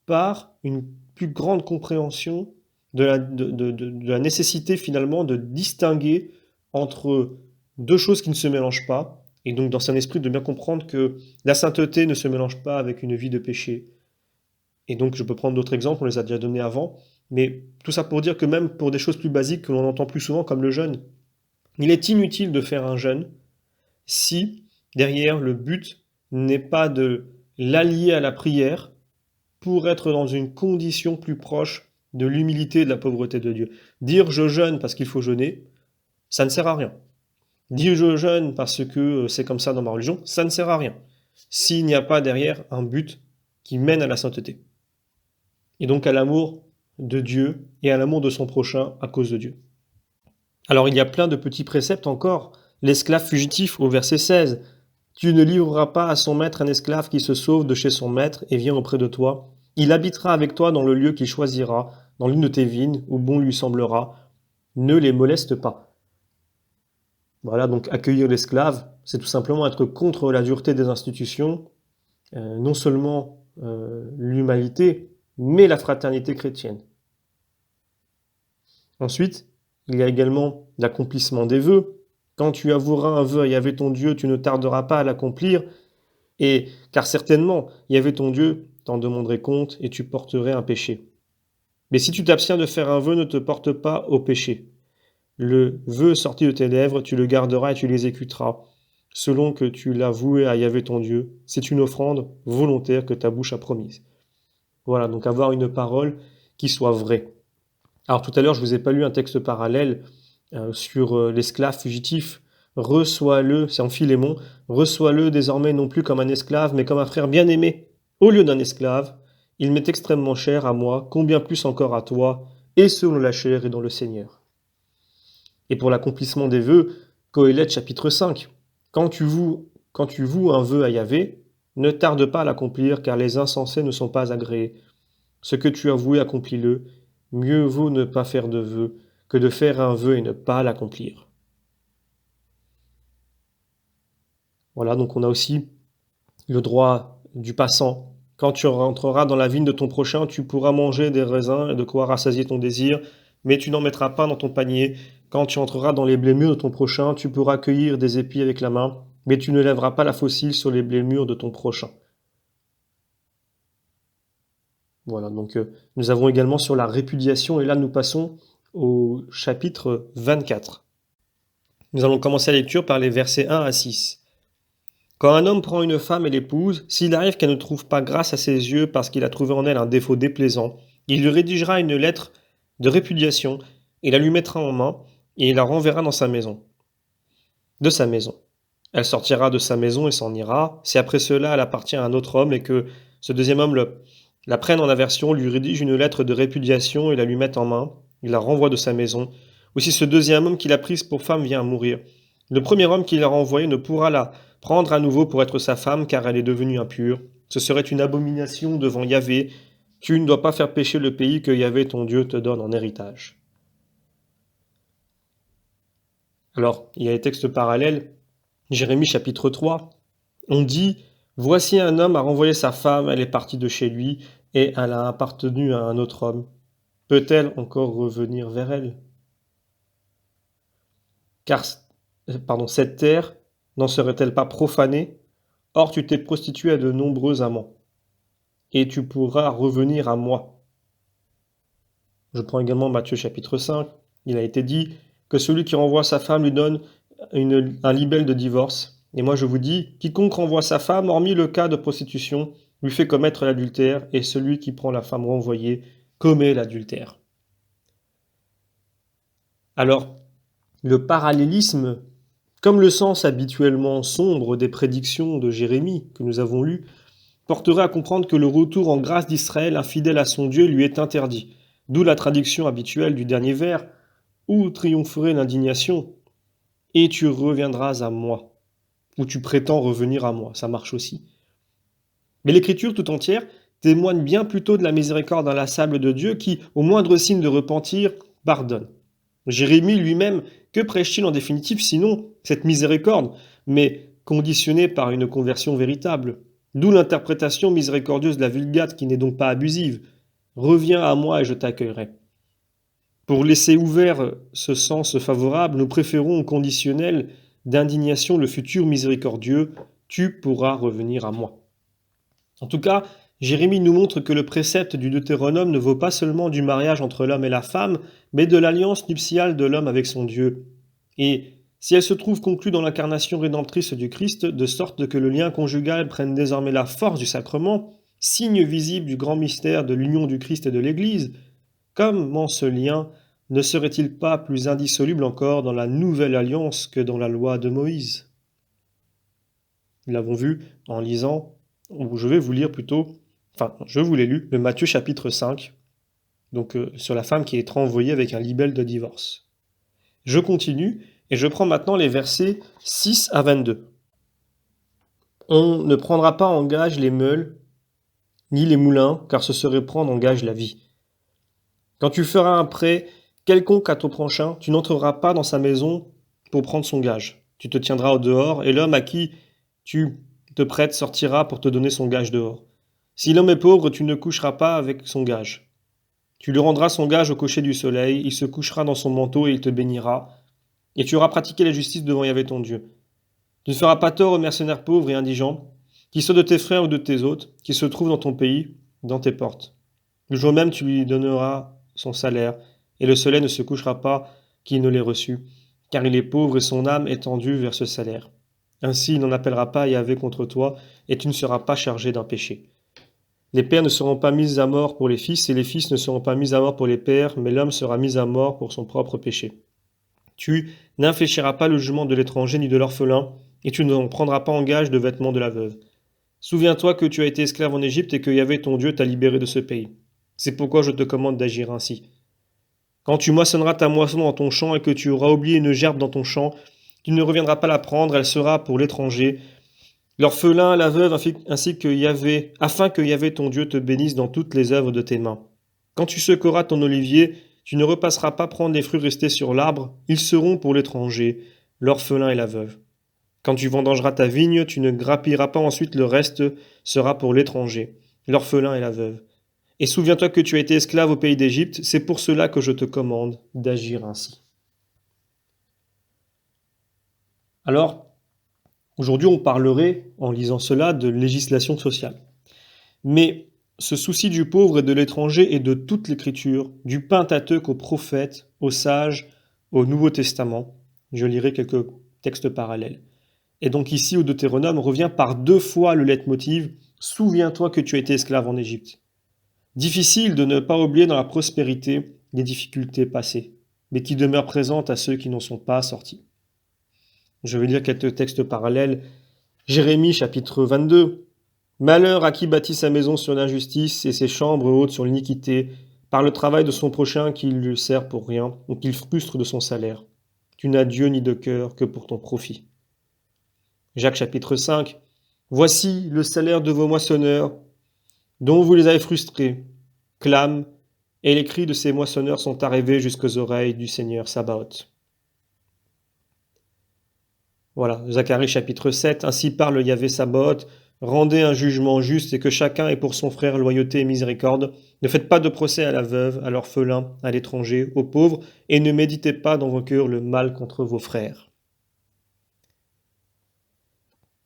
[SPEAKER 1] par une plus grande compréhension de la nécessité finalement de distinguer entre deux choses qui ne se mélangent pas, et donc dans un esprit de bien comprendre que la sainteté ne se mélange pas avec une vie de péché. Et donc je peux prendre d'autres exemples, on les a déjà donnés avant, mais tout ça pour dire que même pour des choses plus basiques que l'on entend plus souvent comme le jeûne, il est inutile de faire un jeûne si derrière le but n'est pas de l'allier à la prière pour être dans une condition plus proche de l'humilité et de la pauvreté de Dieu. Dire je jeûne parce qu'il faut jeûner, ça ne sert à rien. Dire je jeûne parce que c'est comme ça dans ma religion, ça ne sert à rien. S'il n'y a pas derrière un but qui mène à la sainteté. Et donc à l'amour de Dieu et à l'amour de son prochain à cause de Dieu. Alors il y a plein de petits préceptes encore. L'esclave fugitif au verset 16. Tu ne livreras pas à son maître un esclave qui se sauve de chez son maître et vient auprès de toi. Il habitera avec toi dans le lieu qu'il choisira, dans l'une de tes vignes, où bon lui semblera. Ne les moleste pas. Voilà, donc accueillir l'esclave, c'est tout simplement être contre la dureté des institutions, non seulement l'humanité, mais la fraternité chrétienne. Ensuite, il y a également l'accomplissement des vœux. Quand tu avoueras un vœu à Yahvé ton Dieu, tu ne tarderas pas à l'accomplir, et car certainement, Yahvé ton Dieu t'en demanderait compte et tu porterais un péché. Mais si tu t'abstiens de faire un vœu, ne te porte pas au péché. Le vœu sorti de tes lèvres, tu le garderas et tu l'exécuteras, selon que tu l'as voué à Yahvé ton Dieu. C'est une offrande volontaire que ta bouche a promise. Voilà, donc avoir une parole qui soit vraie. Alors tout à l'heure, je vous ai pas lu un texte parallèle sur l'esclave fugitif. Reçois-le, c'est en Philémon, reçois-le désormais non plus comme un esclave, mais comme un frère bien-aimé. Au lieu d'un esclave, il m'est extrêmement cher à moi, combien plus encore à toi, et selon la chair et dans le Seigneur. Et pour l'accomplissement des vœux, Qoéleth chapitre 5. Quand tu voues un vœu à Yahvé, ne tarde pas à l'accomplir, car les insensés ne sont pas agréés. Ce que tu as voué, accomplis-le. Mieux vaut ne pas faire de vœu que de faire un vœu et ne pas l'accomplir. Voilà, donc on a aussi le droit du passant. Quand tu rentreras dans la vigne de ton prochain, tu pourras manger des raisins et de quoi rassasier ton désir, mais tu n'en mettras pas dans ton panier. Quand tu entreras dans les blés mûrs de ton prochain, tu pourras cueillir des épis avec la main, mais tu ne lèveras pas la faucille sur les blés mûrs de ton prochain. Voilà, donc nous avons également sur la répudiation, et là nous passons au chapitre 24. Nous allons commencer la lecture par les versets 1 à 6. Quand un homme prend une femme et l'épouse, s'il arrive qu'elle ne trouve pas grâce à ses yeux parce qu'il a trouvé en elle un défaut déplaisant, il lui rédigera une lettre de répudiation et la lui mettra en main et il la renverra dans sa maison. De sa maison. Elle sortira de sa maison et s'en ira. Si après cela elle appartient à un autre homme et que ce deuxième homme la prenne en aversion, lui rédige une lettre de répudiation et la lui mette en main, il la renvoie de sa maison. Ou si ce deuxième homme qui l'a prise pour femme vient à mourir, le premier homme qui l'a renvoyée ne pourra la prendre à nouveau pour être sa femme car elle est devenue impure. Ce serait une abomination devant Yahvé. Tu ne dois pas faire pécher le pays que Yahvé ton Dieu te donne en héritage. Alors, il y a les textes parallèles. Jérémie chapitre 3. On dit « Voici un homme a renvoyé sa femme, elle est partie de chez lui, et elle a appartenu à un autre homme. Peut-elle encore revenir vers elle ?» Car, cette terre n'en serait-elle pas profanée? Or tu t'es prostitué à de nombreux amants, et tu pourras revenir à moi. Je prends également Matthieu chapitre 5. Il a été dit que celui qui renvoie sa femme lui donne un libelle de divorce. Et moi je vous dis, quiconque renvoie sa femme, hormis le cas de prostitution, lui fait commettre l'adultère, et celui qui prend la femme renvoyée commet l'adultère. Alors, le parallélisme, comme le sens habituellement sombre des prédictions de Jérémie que nous avons lues, porterait à comprendre que le retour en grâce d'Israël, infidèle à son Dieu, lui est interdit. D'où la traduction habituelle du dernier vers, où triompherait l'indignation, et tu reviendras à moi, ou tu prétends revenir à moi, ça marche aussi. Mais l'écriture tout entière témoigne bien plutôt de la miséricorde inlassable de Dieu qui, au moindre signe de repentir, pardonne. Jérémie lui-même, que prêche-t-il en définitive sinon cette miséricorde, mais conditionnée par une conversion véritable? D'où l'interprétation miséricordieuse de la Vulgate qui n'est donc pas abusive. Reviens à moi et je t'accueillerai. Pour laisser ouvert ce sens favorable, nous préférons au conditionnel d'indignation le futur miséricordieux, tu pourras revenir à moi. En tout cas, Jérémie nous montre que le précepte du Deutéronome ne vaut pas seulement du mariage entre l'homme et la femme, mais de l'alliance nuptiale de l'homme avec son Dieu. Et si elle se trouve conclue dans l'incarnation rédemptrice du Christ, de sorte que le lien conjugal prenne désormais la force du sacrement, signe visible du grand mystère de l'union du Christ et de l'Église, comment ce lien ne serait-il pas plus indissoluble encore dans la nouvelle alliance que dans la loi de Moïse? Nous l'avons vu en lisant, ou je vais vous lire plutôt, je vous l'ai lu, le Matthieu chapitre 5, donc sur la femme qui est renvoyée avec un libelle de divorce. Je continue et je prends maintenant les versets 6 à 22. On ne prendra pas en gage les meules, ni les moulins, car ce serait prendre en gage la vie. Quand tu feras un prêt quelconque à ton prochain, tu n'entreras pas dans sa maison pour prendre son gage. Tu te tiendras au dehors, et l'homme à qui tu te prêtes sortira pour te donner son gage dehors. Si l'homme est pauvre, tu ne coucheras pas avec son gage. Tu lui rendras son gage au coucher du soleil, il se couchera dans son manteau et il te bénira, et tu auras pratiqué la justice devant Yahvé ton Dieu. Tu ne feras pas tort aux mercenaires pauvres et indigents, qui soient de tes frères ou de tes hôtes, qui se trouvent dans ton pays, dans tes portes. Le jour même, tu lui donneras son salaire, et le soleil ne se couchera pas qu'il ne l'ait reçu, car il est pauvre et son âme est tendue vers ce salaire. Ainsi, il n'en appellera pas Yahvé contre toi, et tu ne seras pas chargé d'un péché. Les pères ne seront pas mis à mort pour les fils, et les fils ne seront pas mis à mort pour les pères, mais l'homme sera mis à mort pour son propre péché. Tu n'infléchiras pas le jugement de l'étranger ni de l'orphelin, et tu n'en prendras pas en gage de vêtements de la veuve. Souviens-toi que tu as été esclave en Égypte et que Yahvé ton Dieu t'a libéré de ce pays. C'est pourquoi je te commande d'agir ainsi. Quand tu moissonneras ta moisson dans ton champ et que tu auras oublié une gerbe dans ton champ, tu ne reviendras pas la prendre, elle sera pour l'étranger, l'orphelin, la veuve, ainsi que Yahvé, afin que Yahvé ton Dieu te bénisse dans toutes les œuvres de tes mains. Quand tu secoueras ton olivier, tu ne repasseras pas prendre les fruits restés sur l'arbre, ils seront pour l'étranger, l'orphelin et la veuve. Quand tu vendangeras ta vigne, tu ne grappilleras pas ensuite le reste, sera pour l'étranger, l'orphelin et la veuve. Et souviens-toi que tu as été esclave au pays d'Égypte, c'est pour cela que je te commande d'agir ainsi. Alors, aujourd'hui, on parlerait, en lisant cela, de législation sociale. Mais ce souci du pauvre et de l'étranger est de toute l'Écriture, du Pentateuque aux prophètes, aux sages, au Nouveau Testament. Je lirai quelques textes parallèles. Et donc ici, au Deutéronome, revient par 2 fois le leitmotiv « Souviens-toi que tu as été esclave en Égypte ». Difficile de ne pas oublier dans la prospérité les difficultés passées, mais qui demeurent présentes à ceux qui n'en sont pas sortis. Je vais lire quelques textes parallèles. Jérémie chapitre 22. Malheur à qui bâtit sa maison sur l'injustice et ses chambres hautes sur l'iniquité, par le travail de son prochain qui lui sert pour rien, ou qu'il frustre de son salaire. Tu n'as Dieu ni de cœur que pour ton profit. Jacques chapitre 5. Voici le salaire de vos moissonneurs, dont vous les avez frustrés, clament, et les cris de ces moissonneurs sont arrivés jusqu'aux oreilles du Seigneur Sabaoth. Voilà, Zacharie chapitre 7, ainsi parle Yahvé Sabaoth, rendez un jugement juste et que chacun ait pour son frère loyauté et miséricorde. Ne faites pas de procès à la veuve, à l'orphelin, à l'étranger, aux pauvres, et ne méditez pas dans vos cœurs le mal contre vos frères.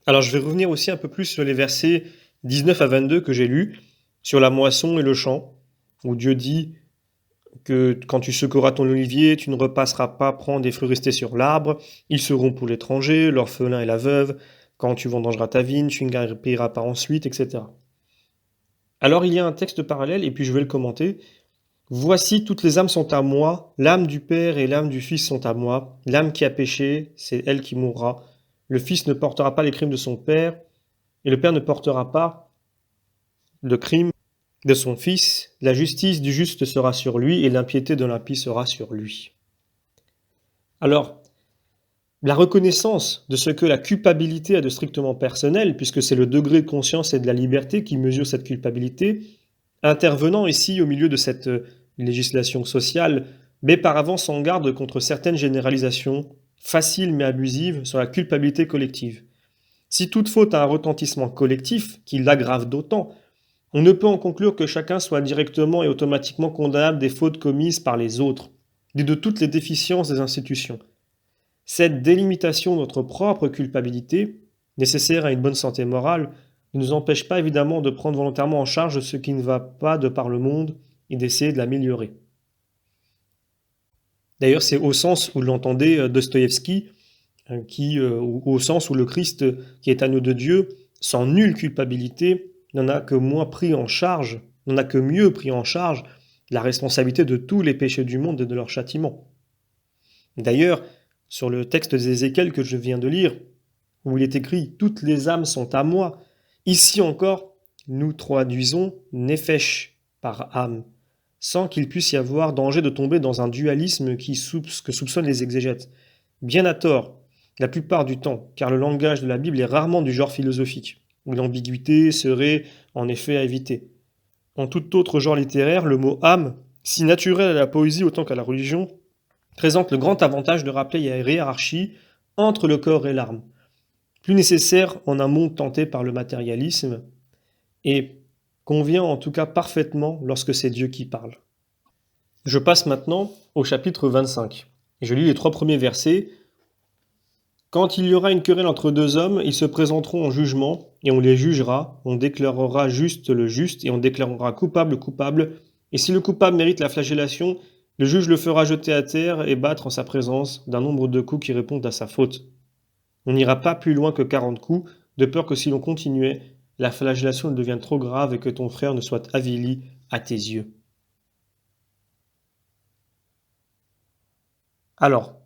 [SPEAKER 1] Alors je vais revenir aussi un peu plus sur les versets 19 à 22 que j'ai lus, sur la moisson et le champ, où Dieu dit que quand tu secoueras ton olivier, tu ne repasseras pas prendre des fruits restés sur l'arbre, ils seront pour l'étranger, l'orphelin et la veuve, quand tu vendangeras ta vigne, tu ne grappilleras pas ensuite, etc. Alors il y a un texte parallèle, et puis je vais le commenter. Voici, toutes les âmes sont à moi, l'âme du Père et l'âme du Fils sont à moi, l'âme qui a péché, c'est elle qui mourra. Le Fils ne portera pas les crimes de son Père, et le Père ne portera pas le crime de son Fils. La justice du juste sera sur lui, et l'impiété de l'impie sera sur lui. Alors, La reconnaissance de ce que la culpabilité a de strictement personnel, puisque c'est le degré de conscience et de la liberté qui mesure cette culpabilité, intervenant ici au milieu de cette législation sociale, met par avance en garde contre certaines généralisations, faciles mais abusives, sur la culpabilité collective. Si toute faute a un retentissement collectif, qui l'aggrave d'autant, on ne peut en conclure que chacun soit directement et automatiquement condamnable des fautes commises par les autres, et de toutes les déficiences des institutions. Cette délimitation de notre propre culpabilité, nécessaire à une bonne santé morale, ne nous empêche pas évidemment de prendre volontairement en charge ce qui ne va pas de par le monde et d'essayer de l'améliorer. D'ailleurs, c'est au sens où l'entendait Dostoïevski, ou au sens où le Christ, qui est agneau de Dieu, sans nulle culpabilité, n'en a que moins pris en charge, n'en a que mieux pris en charge la responsabilité de tous les péchés du monde et de leur châtiment. D'ailleurs, sur le texte d'Ézéchiel que je viens de lire, où il est écrit « Toutes les âmes sont à moi », ici encore, nous traduisons « nefesh » par âme, sans qu'il puisse y avoir danger de tomber dans un dualisme que soupçonnent les exégètes. Bien à tort, la plupart du temps, car le langage de la Bible est rarement du genre philosophique, où l'ambiguïté serait en effet à éviter. En tout autre genre littéraire, le mot âme, si naturel à la poésie autant qu'à la religion, présente le grand avantage de rappeler la hiérarchie entre le corps et l'âme, plus nécessaire en un monde tenté par le matérialisme, et convient en tout cas parfaitement lorsque c'est Dieu qui parle. Je passe maintenant au chapitre 25, et je lis les 3 premiers versets. « Quand il y aura une querelle entre 2 hommes, ils se présenteront en jugement, et on les jugera, on déclarera juste le juste, et on déclarera coupable le coupable, et si le coupable mérite la flagellation, le juge le fera jeter à terre et battre en sa présence d'un nombre de coups qui répondent à sa faute. On n'ira pas plus loin que 40 coups, de peur que si l'on continuait, la flagellation ne devienne trop grave et que ton frère ne soit avili à tes yeux. » Alors,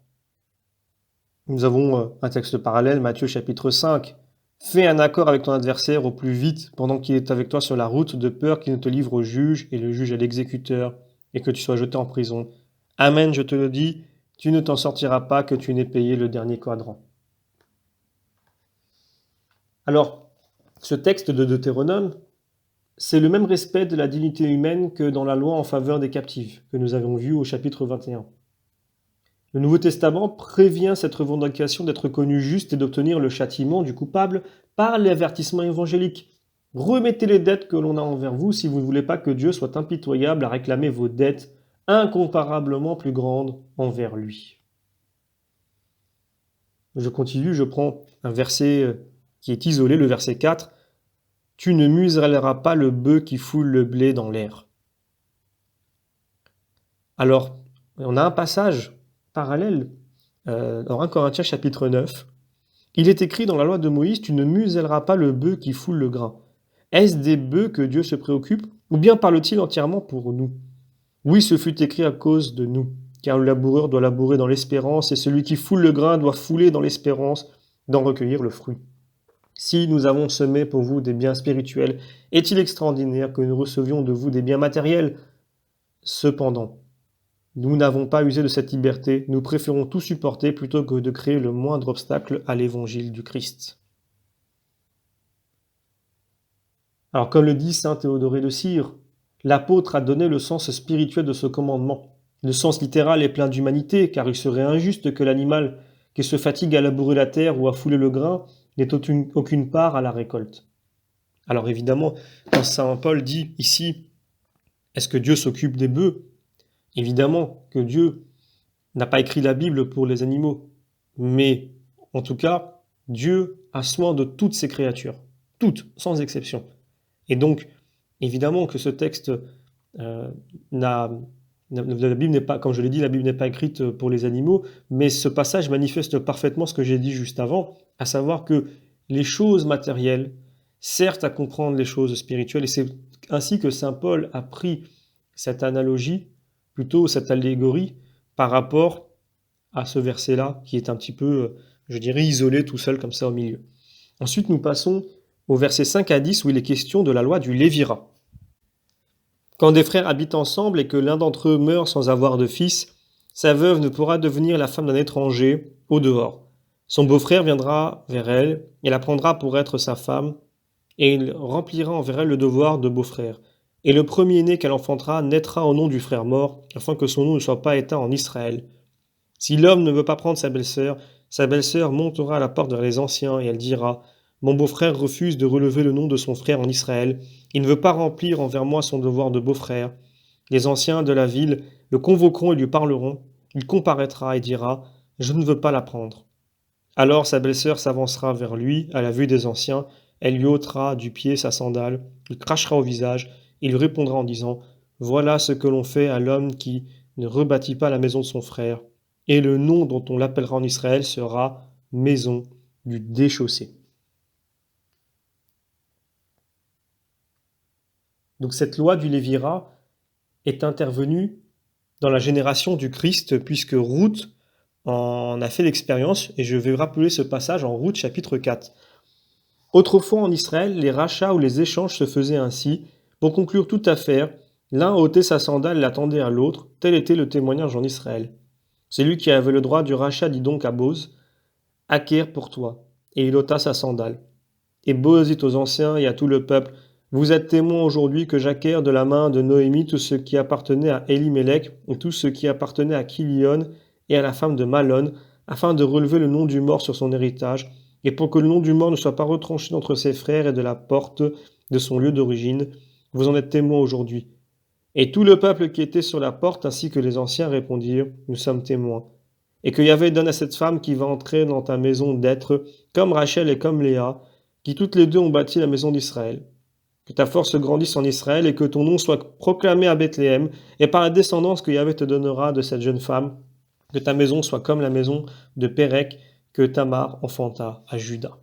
[SPEAKER 1] nous avons un texte parallèle, Matthieu chapitre 5. « Fais un accord avec ton adversaire au plus vite pendant qu'il est avec toi sur la route, de peur qu'il ne te livre au juge et le juge à l'exécuteur, et que tu sois jeté en prison. Amen, je te le dis, tu ne t'en sortiras pas que tu n'aies payé le dernier quadrant. » Alors, ce texte de Deutéronome, c'est le même respect de la dignité humaine que dans la loi en faveur des captifs, que nous avons vu au chapitre 21. Le Nouveau Testament prévient cette revendication d'être connu juste et d'obtenir le châtiment du coupable par l'avertissement évangélique. Remettez les dettes que l'on a envers vous si vous ne voulez pas que Dieu soit impitoyable à réclamer vos dettes incomparablement plus grandes envers lui. Je continue, je prends un verset qui est isolé, le verset 4. « Tu ne muselleras pas le bœuf qui foule le blé dans l'air. » Alors, on a un passage parallèle dans 1 Corinthiens chapitre 9. Il est écrit dans la loi de Moïse « Tu ne muselleras pas le bœuf qui foule le grain. » Est-ce des bœufs que Dieu se préoccupe, ou bien parle-t-il entièrement pour nous? Oui, ce fut écrit à cause de nous, car le laboureur doit labourer dans l'espérance, et celui qui foule le grain doit fouler dans l'espérance d'en recueillir le fruit. Si nous avons semé pour vous des biens spirituels, est-il extraordinaire que nous recevions de vous des biens matériels? Cependant, nous n'avons pas usé de cette liberté, nous préférons tout supporter plutôt que de créer le moindre obstacle à l'évangile du Christ. Alors, comme le dit saint Théodoré de Cire, l'apôtre a donné le sens spirituel de ce commandement. Le sens littéral est plein d'humanité, car il serait injuste que l'animal qui se fatigue à labourer la terre ou à fouler le grain n'ait aucune part à la récolte. Alors évidemment, quand saint Paul dit ici « Est-ce que Dieu s'occupe des bœufs ?» Évidemment que Dieu n'a pas écrit la Bible pour les animaux, mais en tout cas, Dieu a soin de toutes ses créatures, toutes, sans exception. Et donc, évidemment que ce texte, la Bible n'est pas, comme je l'ai dit, la Bible n'est pas écrite pour les animaux, mais ce passage manifeste parfaitement ce que j'ai dit juste avant, à savoir que les choses matérielles servent à comprendre les choses spirituelles, et c'est ainsi que saint Paul a pris cette analogie, plutôt cette allégorie, par rapport à ce verset-là, qui est un petit peu, je dirais, isolé tout seul comme ça au milieu. Ensuite, nous passons au verset 5 à 10, où il est question de la loi du lévirat. Quand des frères habitent ensemble et que l'un d'entre eux meurt sans avoir de fils, sa veuve ne pourra devenir la femme d'un étranger au dehors. Son beau-frère viendra vers elle et la prendra pour être sa femme, et il remplira envers elle le devoir de beau-frère. Et le premier-né qu'elle enfantera naîtra au nom du frère mort, afin que son nom ne soit pas éteint en Israël. Si l'homme ne veut pas prendre sa belle-sœur montera à la porte vers les anciens, et elle dira, mon beau-frère refuse de relever le nom de son frère en Israël, il ne veut pas remplir envers moi son devoir de beau-frère. Les anciens de la ville le convoqueront et lui parleront, il comparaîtra et dira, je ne veux pas la prendre. Alors sa belle-sœur s'avancera vers lui à la vue des anciens, elle lui ôtera du pied sa sandale, il crachera au visage, il lui répondra en disant, voilà ce que l'on fait à l'homme qui ne rebâtit pas la maison de son frère. Et le nom dont on l'appellera en Israël sera maison du déchaussé. Donc cette loi du Lévirat est intervenue dans la génération du Christ, puisque Ruth en a fait l'expérience, et je vais rappeler ce passage en Ruth chapitre 4. Autrefois en Israël, les rachats ou les échanges se faisaient ainsi. Pour conclure toute affaire, l'un ôtait sa sandale et l'attendait à l'autre. Tel était le témoignage en Israël. Celui qui avait le droit du rachat dit donc à Boz, acquiert pour toi. Et il ôta sa sandale. Et Boz dit aux anciens et à tout le peuple, vous êtes témoins aujourd'hui que j'acquiers de la main de Noémie tout ce qui appartenait à Elimelech et tout ce qui appartenait à Kilion et à la femme de Malon, afin de relever le nom du mort sur son héritage, et pour que le nom du mort ne soit pas retranché d'entre ses frères et de la porte de son lieu d'origine. Vous en êtes témoins aujourd'hui. Et tout le peuple qui était sur la porte, ainsi que les anciens, répondirent, nous sommes témoins. Et que Yahvé donne à cette femme qui va entrer dans ta maison d'être, comme Rachel et comme Léa, qui toutes les deux ont bâti la maison d'Israël. Que ta force grandisse en Israël et que ton nom soit proclamé à Bethléem, et par la descendance que Yahvé te donnera de cette jeune femme, que ta maison soit comme la maison de Pérec que Tamar enfanta à Juda.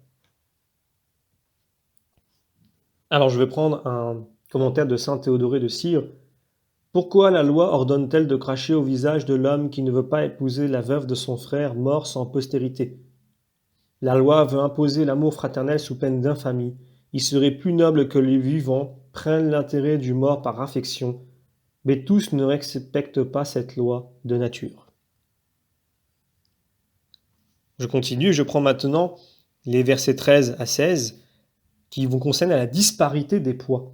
[SPEAKER 1] Alors je vais prendre un commentaire de saint Théodoré de Cire. Pourquoi la loi ordonne-t-elle de cracher au visage de l'homme qui ne veut pas épouser la veuve de son frère mort sans postérité? La loi veut imposer l'amour fraternel sous peine d'infamie. Il serait plus noble que les vivants prennent l'intérêt du mort par affection, mais tous ne respectent pas cette loi de nature. Je continue, je prends maintenant les versets 13 à 16 qui vont concerner la disparité des poids.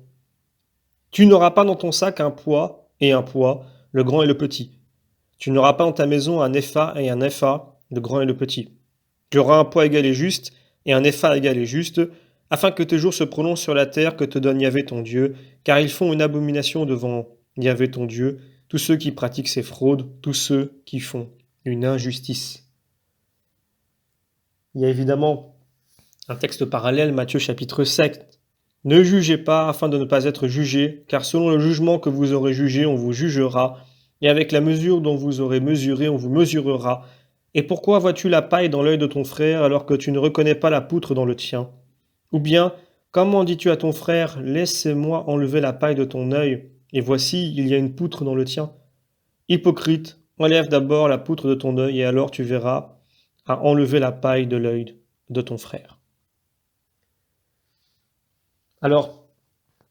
[SPEAKER 1] Tu n'auras pas dans ton sac un poids et un poids, le grand et le petit. Tu n'auras pas dans ta maison un épha et un épha, le grand et le petit. Tu auras un poids égal et juste et un épha égal et juste, afin que tes jours se prolongent sur la terre que te donne Yahvé ton Dieu, car ils font une abomination devant Yahvé ton Dieu, tous ceux qui pratiquent ces fraudes, tous ceux qui font une injustice. Il y a évidemment un texte parallèle, Matthieu chapitre 7. Ne jugez pas afin de ne pas être jugés, car selon le jugement que vous aurez jugé, on vous jugera, et avec la mesure dont vous aurez mesuré, on vous mesurera. Et pourquoi vois-tu la paille dans l'œil de ton frère alors que tu ne reconnais pas la poutre dans le tien? Ou bien, comment dis-tu à ton frère, laisse-moi enlever la paille de ton œil, et voici, il y a une poutre dans le tien? Hypocrite, enlève d'abord la poutre de ton œil, et alors tu verras à enlever la paille de l'œil de ton frère. Alors,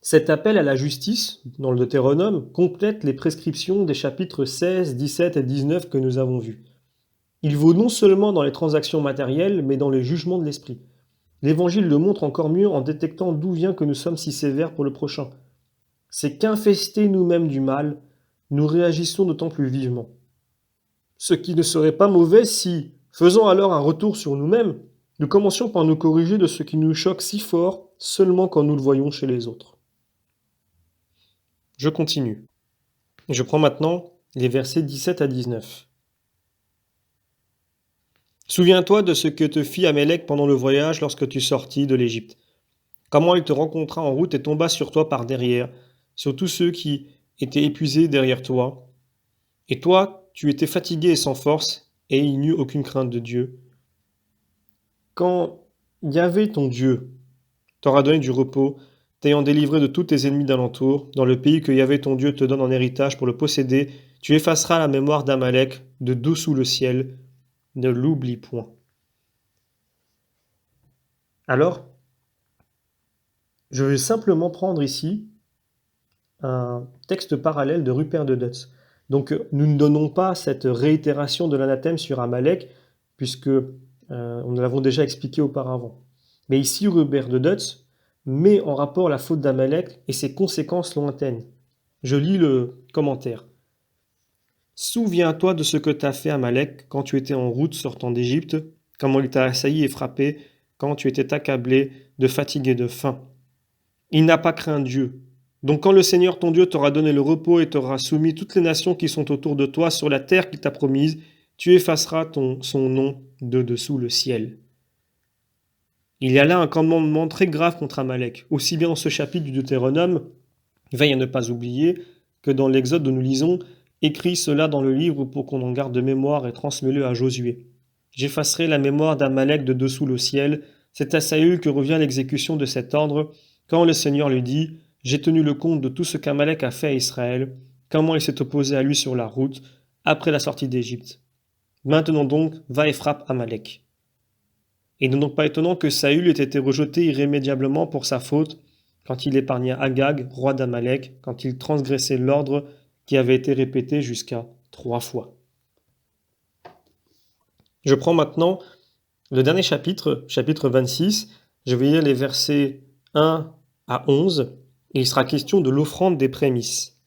[SPEAKER 1] cet appel à la justice, dans le Deutéronome, complète les prescriptions des chapitres 16, 17 et 19 que nous avons vus. Il vaut non seulement dans les transactions matérielles, mais dans les jugements de l'esprit. L'Évangile le montre encore mieux en détectant d'où vient que nous sommes si sévères pour le prochain. C'est qu'infestés nous-mêmes du mal, nous réagissons d'autant plus vivement. Ce qui ne serait pas mauvais si, faisant alors un retour sur nous-mêmes, nous commencions par nous corriger de ce qui nous choque si fort seulement quand nous le voyons chez les autres. Je continue. Je prends maintenant les versets 17 à 19. Souviens-toi de ce que te fit Amélec pendant le voyage lorsque tu sortis de l'Égypte. Comment il te rencontra en route et tomba sur toi par derrière, sur tous ceux qui étaient épuisés derrière toi. Et toi, tu étais fatigué et sans force, et il n'y eut aucune crainte de Dieu. Quand Yahvé ton Dieu t'aura donné du repos, t'ayant délivré de tous tes ennemis d'alentour, dans le pays que Yahvé ton Dieu te donne en héritage pour le posséder, tu effaceras la mémoire d'Amalek de dessous le ciel, ne l'oublie point. Alors, je vais simplement prendre ici un texte parallèle de Rupert de Dutz. Donc, nous ne donnons pas cette réitération de l'anathème sur Amalek, puisque Nous l'avons déjà expliqué auparavant. Mais ici, Robert de Dutz met en rapport la faute d'Amalek et ses conséquences lointaines. Je lis le commentaire. Souviens-toi de ce que t'a fait Amalek quand tu étais en route sortant d'Égypte, comment il t'a assailli et frappé, quand tu étais accablé de fatigue et de faim. Il n'a pas craint Dieu. Donc quand le Seigneur ton Dieu t'aura donné le repos et t'aura soumis toutes les nations qui sont autour de toi sur la terre qu'il t'a promise, tu effaceras son nom de dessous le ciel. Il y a là un commandement très grave contre Amalek, aussi bien dans ce chapitre du Deutéronome, veille à ne pas oublier, que dans l'Exode où nous lisons, écris cela dans le livre pour qu'on en garde mémoire et transmets-le à Josué. J'effacerai la mémoire d'Amalek de dessous le ciel, c'est à Saül que revient l'exécution de cet ordre, quand le Seigneur lui dit « J'ai tenu le compte de tout ce qu'Amalek a fait à Israël, comment il s'est opposé à lui sur la route, après la sortie d'Égypte. Maintenant donc, va et frappe Amalek. » Il n'est donc pas étonnant que Saül ait été rejeté irrémédiablement pour sa faute quand il épargna Agag, roi d'Amalek, quand il transgressait l'ordre qui avait été répété jusqu'à 3 fois. Je prends maintenant le dernier chapitre, chapitre 26. Je vais lire les versets 1 à 11, et il sera question de l'offrande des prémices.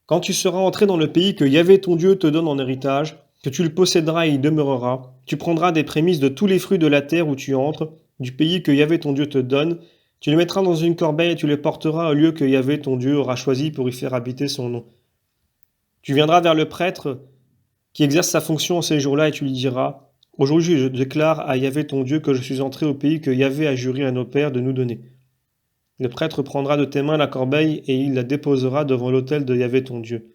[SPEAKER 1] Quand tu seras entré dans le pays que Yahvé ton Dieu te donne en héritage, que tu le posséderas et y demeureras, tu prendras des prémices de tous les fruits de la terre où tu entres, du pays que Yahvé ton Dieu te donne, tu les mettras dans une corbeille et tu les porteras au lieu que Yahvé ton Dieu aura choisi pour y faire habiter son nom. Tu viendras vers le prêtre qui exerce sa fonction en ces jours-là et tu lui diras « Aujourd'hui je déclare à Yahvé ton Dieu que je suis entré au pays que Yahvé a juré à nos pères de nous donner. » Le prêtre prendra de tes mains la corbeille et il la déposera devant l'autel de Yahvé ton Dieu.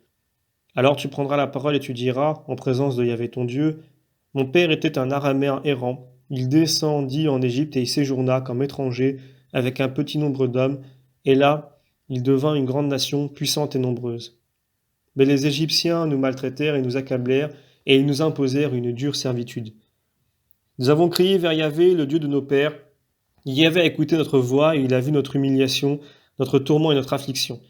[SPEAKER 1] Alors tu prendras la parole et tu diras, en présence de Yahvé ton Dieu, « Mon père était un araméen errant. Il descendit en Égypte et y séjourna comme étranger avec un petit nombre d'hommes, et là, il devint une grande nation puissante et nombreuse. Mais les Égyptiens nous maltraitèrent et nous accablèrent, et ils nous imposèrent une dure servitude. Nous avons crié vers Yahvé, le Dieu de nos pères. Yahvé a écouté notre voix et il a vu notre humiliation, notre tourment et notre affliction.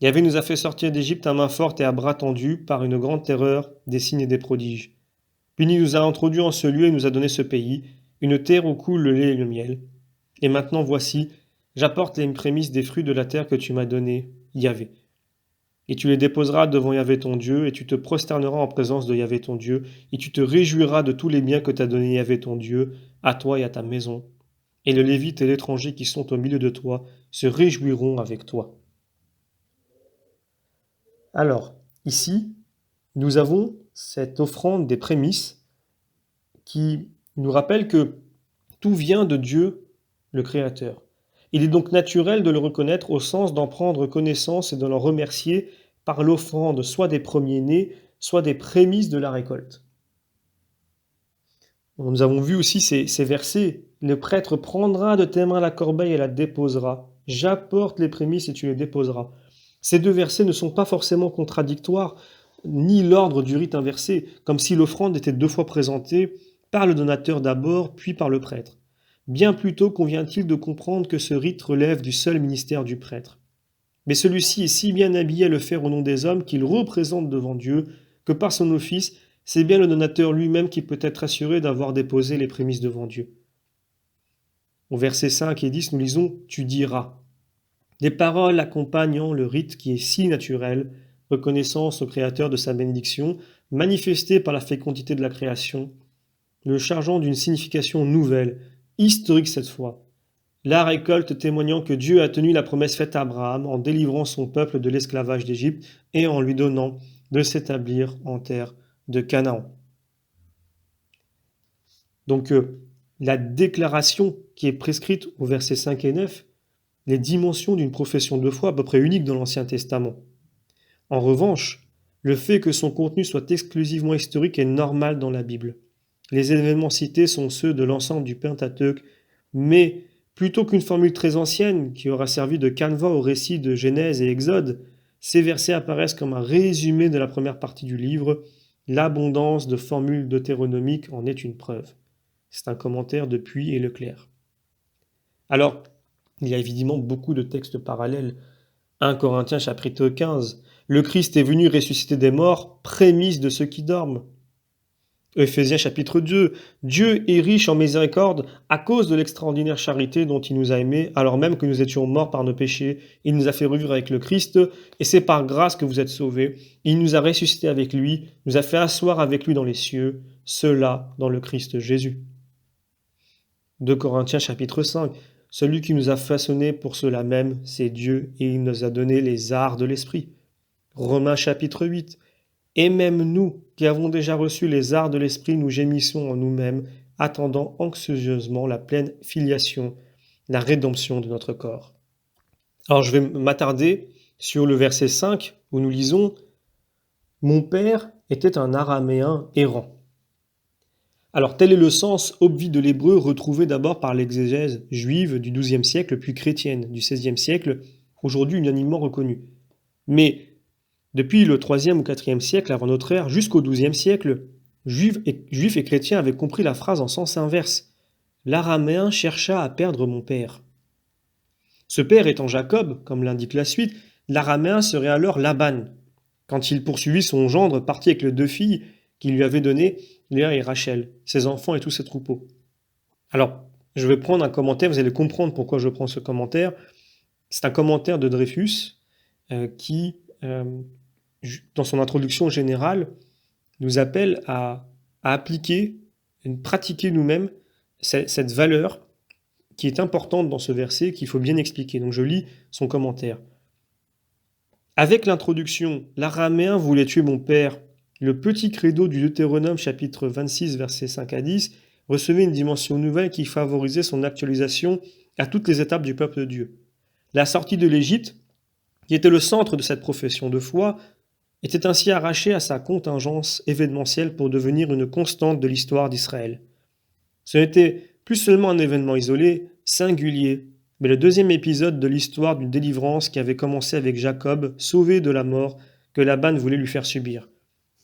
[SPEAKER 1] Yahvé nous a fait sortir d'Égypte à main forte et à bras tendus par une grande terreur, des signes et des prodiges. Puis il nous a introduits en ce lieu et nous a donné ce pays, une terre où coule le lait et le miel. Et maintenant voici, j'apporte les prémices des fruits de la terre que tu m'as donnée, Yahvé. Et tu les déposeras devant Yahvé ton Dieu, et tu te prosterneras en présence de Yahvé ton Dieu, et tu te réjouiras de tous les biens que t'a donné Yahvé ton Dieu, à toi et à ta maison. Et le Lévite et l'étranger qui sont au milieu de toi se réjouiront avec toi. Alors, ici, nous avons cette offrande des prémices qui nous rappelle que tout vient de Dieu, le Créateur. Il est donc naturel de le reconnaître au sens d'en prendre connaissance et de l'en remercier par l'offrande soit des premiers-nés, soit des prémices de la récolte. Nous avons vu aussi ces versets. Le prêtre prendra de tes mains la corbeille et la déposera. J'apporte les prémices et tu les déposeras. Ces deux versets ne sont pas forcément contradictoires, ni l'ordre du rite inversé, comme si l'offrande était 2 fois présentée par le donateur d'abord, puis par le prêtre. Bien plutôt convient-il de comprendre que ce rite relève du seul ministère du prêtre. Mais celui-ci est si bien habillé à le faire au nom des hommes qu'il représente devant Dieu, que par son office, c'est bien le donateur lui-même qui peut être assuré d'avoir déposé les prémices devant Dieu. Au verset 5 et 10, nous lisons « Tu diras ». Des paroles accompagnant le rite qui est si naturel, reconnaissance au Créateur de sa bénédiction, manifestée par la fécondité de la création, le chargeant d'une signification nouvelle, historique cette fois. La récolte témoignant que Dieu a tenu la promesse faite à Abraham en délivrant son peuple de l'esclavage d'Égypte et en lui donnant de s'établir en terre de Canaan. Donc la déclaration qui est prescrite au verset 5 et 9, les dimensions d'une profession de foi à peu près unique dans l'Ancien Testament. En revanche, le fait que son contenu soit exclusivement historique est normal dans la Bible. Les événements cités sont ceux de l'ensemble du Pentateuque, mais plutôt qu'une formule très ancienne qui aura servi de canevas au récit de Genèse et Exode, ces versets apparaissent comme un résumé de la première partie du livre. L'abondance de formules deutéronomiques en est une preuve. C'est un commentaire de Puy et Leclerc. Alors, il y a évidemment beaucoup de textes parallèles. 1 Corinthiens chapitre 15. Le Christ est venu ressusciter des morts, prémisse de ceux qui dorment. Éphésiens chapitre 2, Dieu est riche en miséricorde à cause de l'extraordinaire charité dont il nous a aimés, alors même que nous étions morts par nos péchés. Il nous a fait revivre avec le Christ, et c'est par grâce que vous êtes sauvés. Il nous a ressuscités avec lui, nous a fait asseoir avec lui dans les cieux, cela dans le Christ Jésus. 2 Corinthiens chapitre 5, celui qui nous a façonnés pour cela même, c'est Dieu, et il nous a donné les arts de l'esprit. Romains chapitre 8, et même nous, qui avons déjà reçu les arts de l'esprit, nous gémissons en nous-mêmes, attendant anxieusement la pleine filiation, la rédemption de notre corps. Alors je vais m'attarder sur le verset 5, où nous lisons « Mon père était un araméen errant ». Alors tel est le sens obvi de l'hébreu retrouvé d'abord par l'exégèse juive du XIIe siècle, puis chrétienne du XVIe siècle, aujourd'hui unanimement reconnue. Mais depuis le IIIe ou IVe siècle avant notre ère jusqu'au XIIe siècle, juifs et chrétiens avaient compris la phrase en sens inverse. L'araméen chercha à perdre mon père. Ce père étant Jacob, comme l'indique la suite, l'araméen serait alors Laban, quand il poursuivit son gendre parti avec les 2 filles qu'il lui avait données, Léa et Rachel, ses enfants et tous ses troupeaux. Alors, je vais prendre un commentaire, vous allez comprendre pourquoi je prends ce commentaire. C'est un commentaire de Dreyfus qui, dans son introduction générale, nous appelle à appliquer, à pratiquer nous-mêmes cette valeur qui est importante dans ce verset, qu'il faut bien expliquer. Donc je lis son commentaire. Avec l'introduction « L'araméen voulait tuer mon père », le petit credo du Deutéronome chapitre 26 versets 5 à 10 recevait une dimension nouvelle qui favorisait son actualisation à toutes les étapes du peuple de Dieu. La sortie de l'Égypte, qui était le centre de cette profession de foi, était ainsi arrachée à sa contingence événementielle pour devenir une constante de l'histoire d'Israël. Ce n'était plus seulement un événement isolé, singulier, mais le 2e épisode de l'histoire d'une délivrance qui avait commencé avec Jacob, sauvé de la mort que Laban voulait lui faire subir.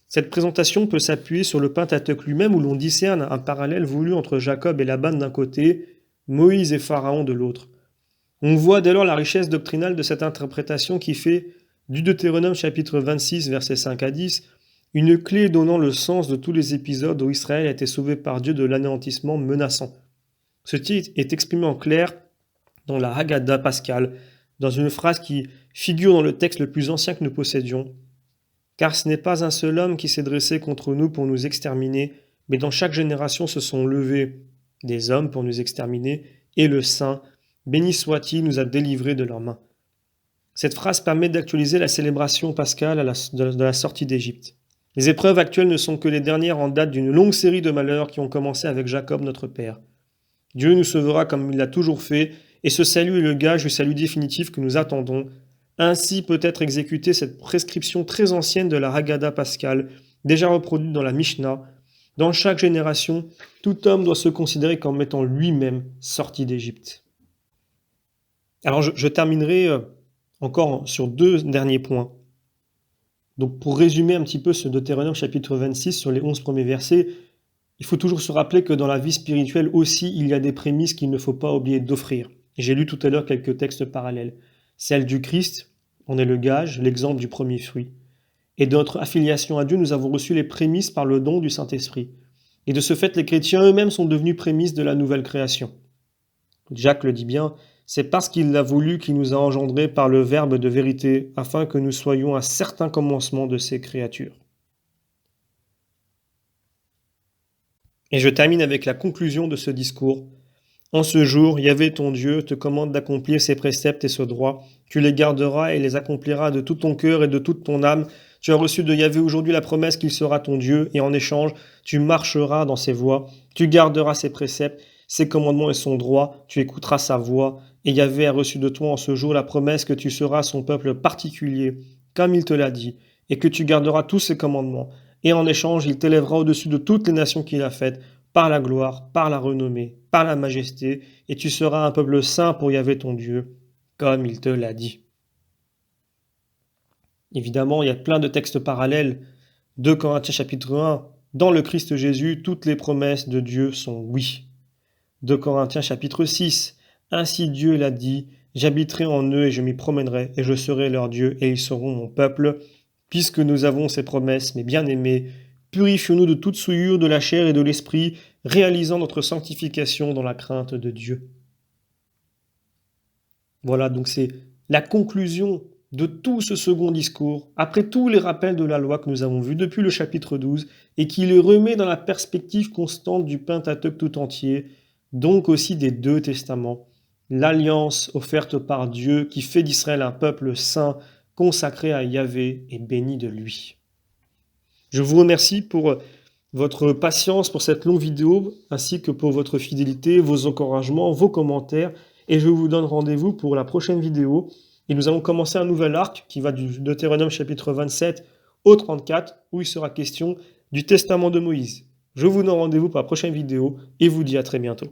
[SPEAKER 1] Cette présentation peut s'appuyer sur le Pentateuque lui-même où l'on discerne un parallèle voulu entre Jacob et Laban d'un côté, Moïse et Pharaon de l'autre. On voit dès lors la richesse doctrinale de cette interprétation qui fait du Deutéronome chapitre 26 versets 5 à 10 une clé donnant le sens de tous les épisodes où Israël a été sauvé par Dieu de l'anéantissement menaçant. Ce titre est exprimé en clair dans la Haggadah pascale, dans une phrase qui figure dans le texte le plus ancien que nous possédions. Car ce n'est pas un seul homme qui s'est dressé contre nous pour nous exterminer, mais dans chaque génération se sont levés des hommes pour nous exterminer, et le Saint, béni soit-il, nous a délivrés de leurs mains. Cette phrase permet d'actualiser la célébration pascale de la sortie d'Égypte. Les épreuves actuelles ne sont que les dernières en date d'une longue série de malheurs qui ont commencé avec Jacob notre père. Dieu nous sauvera comme il l'a toujours fait, et ce salut est le gage du salut définitif que nous attendons. Ainsi peut être exécutée cette prescription très ancienne de la Haggadah pascale, déjà reproduite dans la Mishnah. Dans chaque génération, tout homme doit se considérer comme étant lui-même sorti d'Égypte. Alors je terminerai encore sur 2 derniers points. Donc pour résumer un petit peu ce Deutéronome chapitre 26 sur les 11 premiers versets, il faut toujours se rappeler que dans la vie spirituelle aussi, il y a des prémices qu'il ne faut pas oublier d'offrir. J'ai lu tout à l'heure quelques textes parallèles. Celle du Christ, on est le gage, l'exemple du premier fruit. Et de notre affiliation à Dieu, nous avons reçu les prémices par le don du Saint-Esprit. Et de ce fait, les chrétiens eux-mêmes sont devenus prémices de la nouvelle création. Jacques le dit bien, c'est parce qu'il l'a voulu qu'il nous a engendrés par le Verbe de vérité, afin que nous soyons un certain commencement de ces créatures. Et je termine avec la conclusion de ce discours. En ce jour, Yahvé ton Dieu te commande d'accomplir ses préceptes et ce droit. Tu les garderas et les accompliras de tout ton cœur et de toute ton âme. Tu as reçu de Yahvé aujourd'hui la promesse qu'il sera ton Dieu, et en échange, tu marcheras dans ses voies. Tu garderas ses préceptes, ses commandements et son droit. Tu écouteras sa voix. Et Yahvé a reçu de toi en ce jour la promesse que tu seras son peuple particulier, comme il te l'a dit, et que tu garderas tous ses commandements. Et en échange, il t'élèvera au-dessus de toutes les nations qu'il a faites, par la gloire, par la renommée, par la majesté, et tu seras un peuple saint pour Yahvé ton Dieu, comme il te l'a dit. Évidemment, il y a plein de textes parallèles. 2 Corinthiens chapitre 1, dans le Christ Jésus, toutes les promesses de Dieu sont oui. 2 Corinthiens chapitre 6, ainsi Dieu l'a dit, j'habiterai en eux et je m'y promènerai, et je serai leur Dieu, et ils seront mon peuple. Puisque nous avons ces promesses, mes bien-aimés, Purifions-nous de toute souillure de la chair et de l'esprit, réalisant notre sanctification dans la crainte de Dieu. Voilà, donc c'est la conclusion de tout ce second discours, après tous les rappels de la loi que nous avons vus depuis le chapitre 12, et qui le remet dans la perspective constante du Pentateuque tout entier, donc aussi des deux testaments, l'alliance offerte par Dieu qui fait d'Israël un peuple saint, consacré à Yahvé et béni de lui. Je vous remercie pour votre patience pour cette longue vidéo, ainsi que pour votre fidélité, vos encouragements, vos commentaires, et je vous donne rendez-vous pour la prochaine vidéo. Et nous allons commencer un nouvel arc qui va du Deutéronome chapitre 27 au 34, où il sera question du testament de Moïse. Je vous donne rendez-vous pour la prochaine vidéo et vous dis à très bientôt.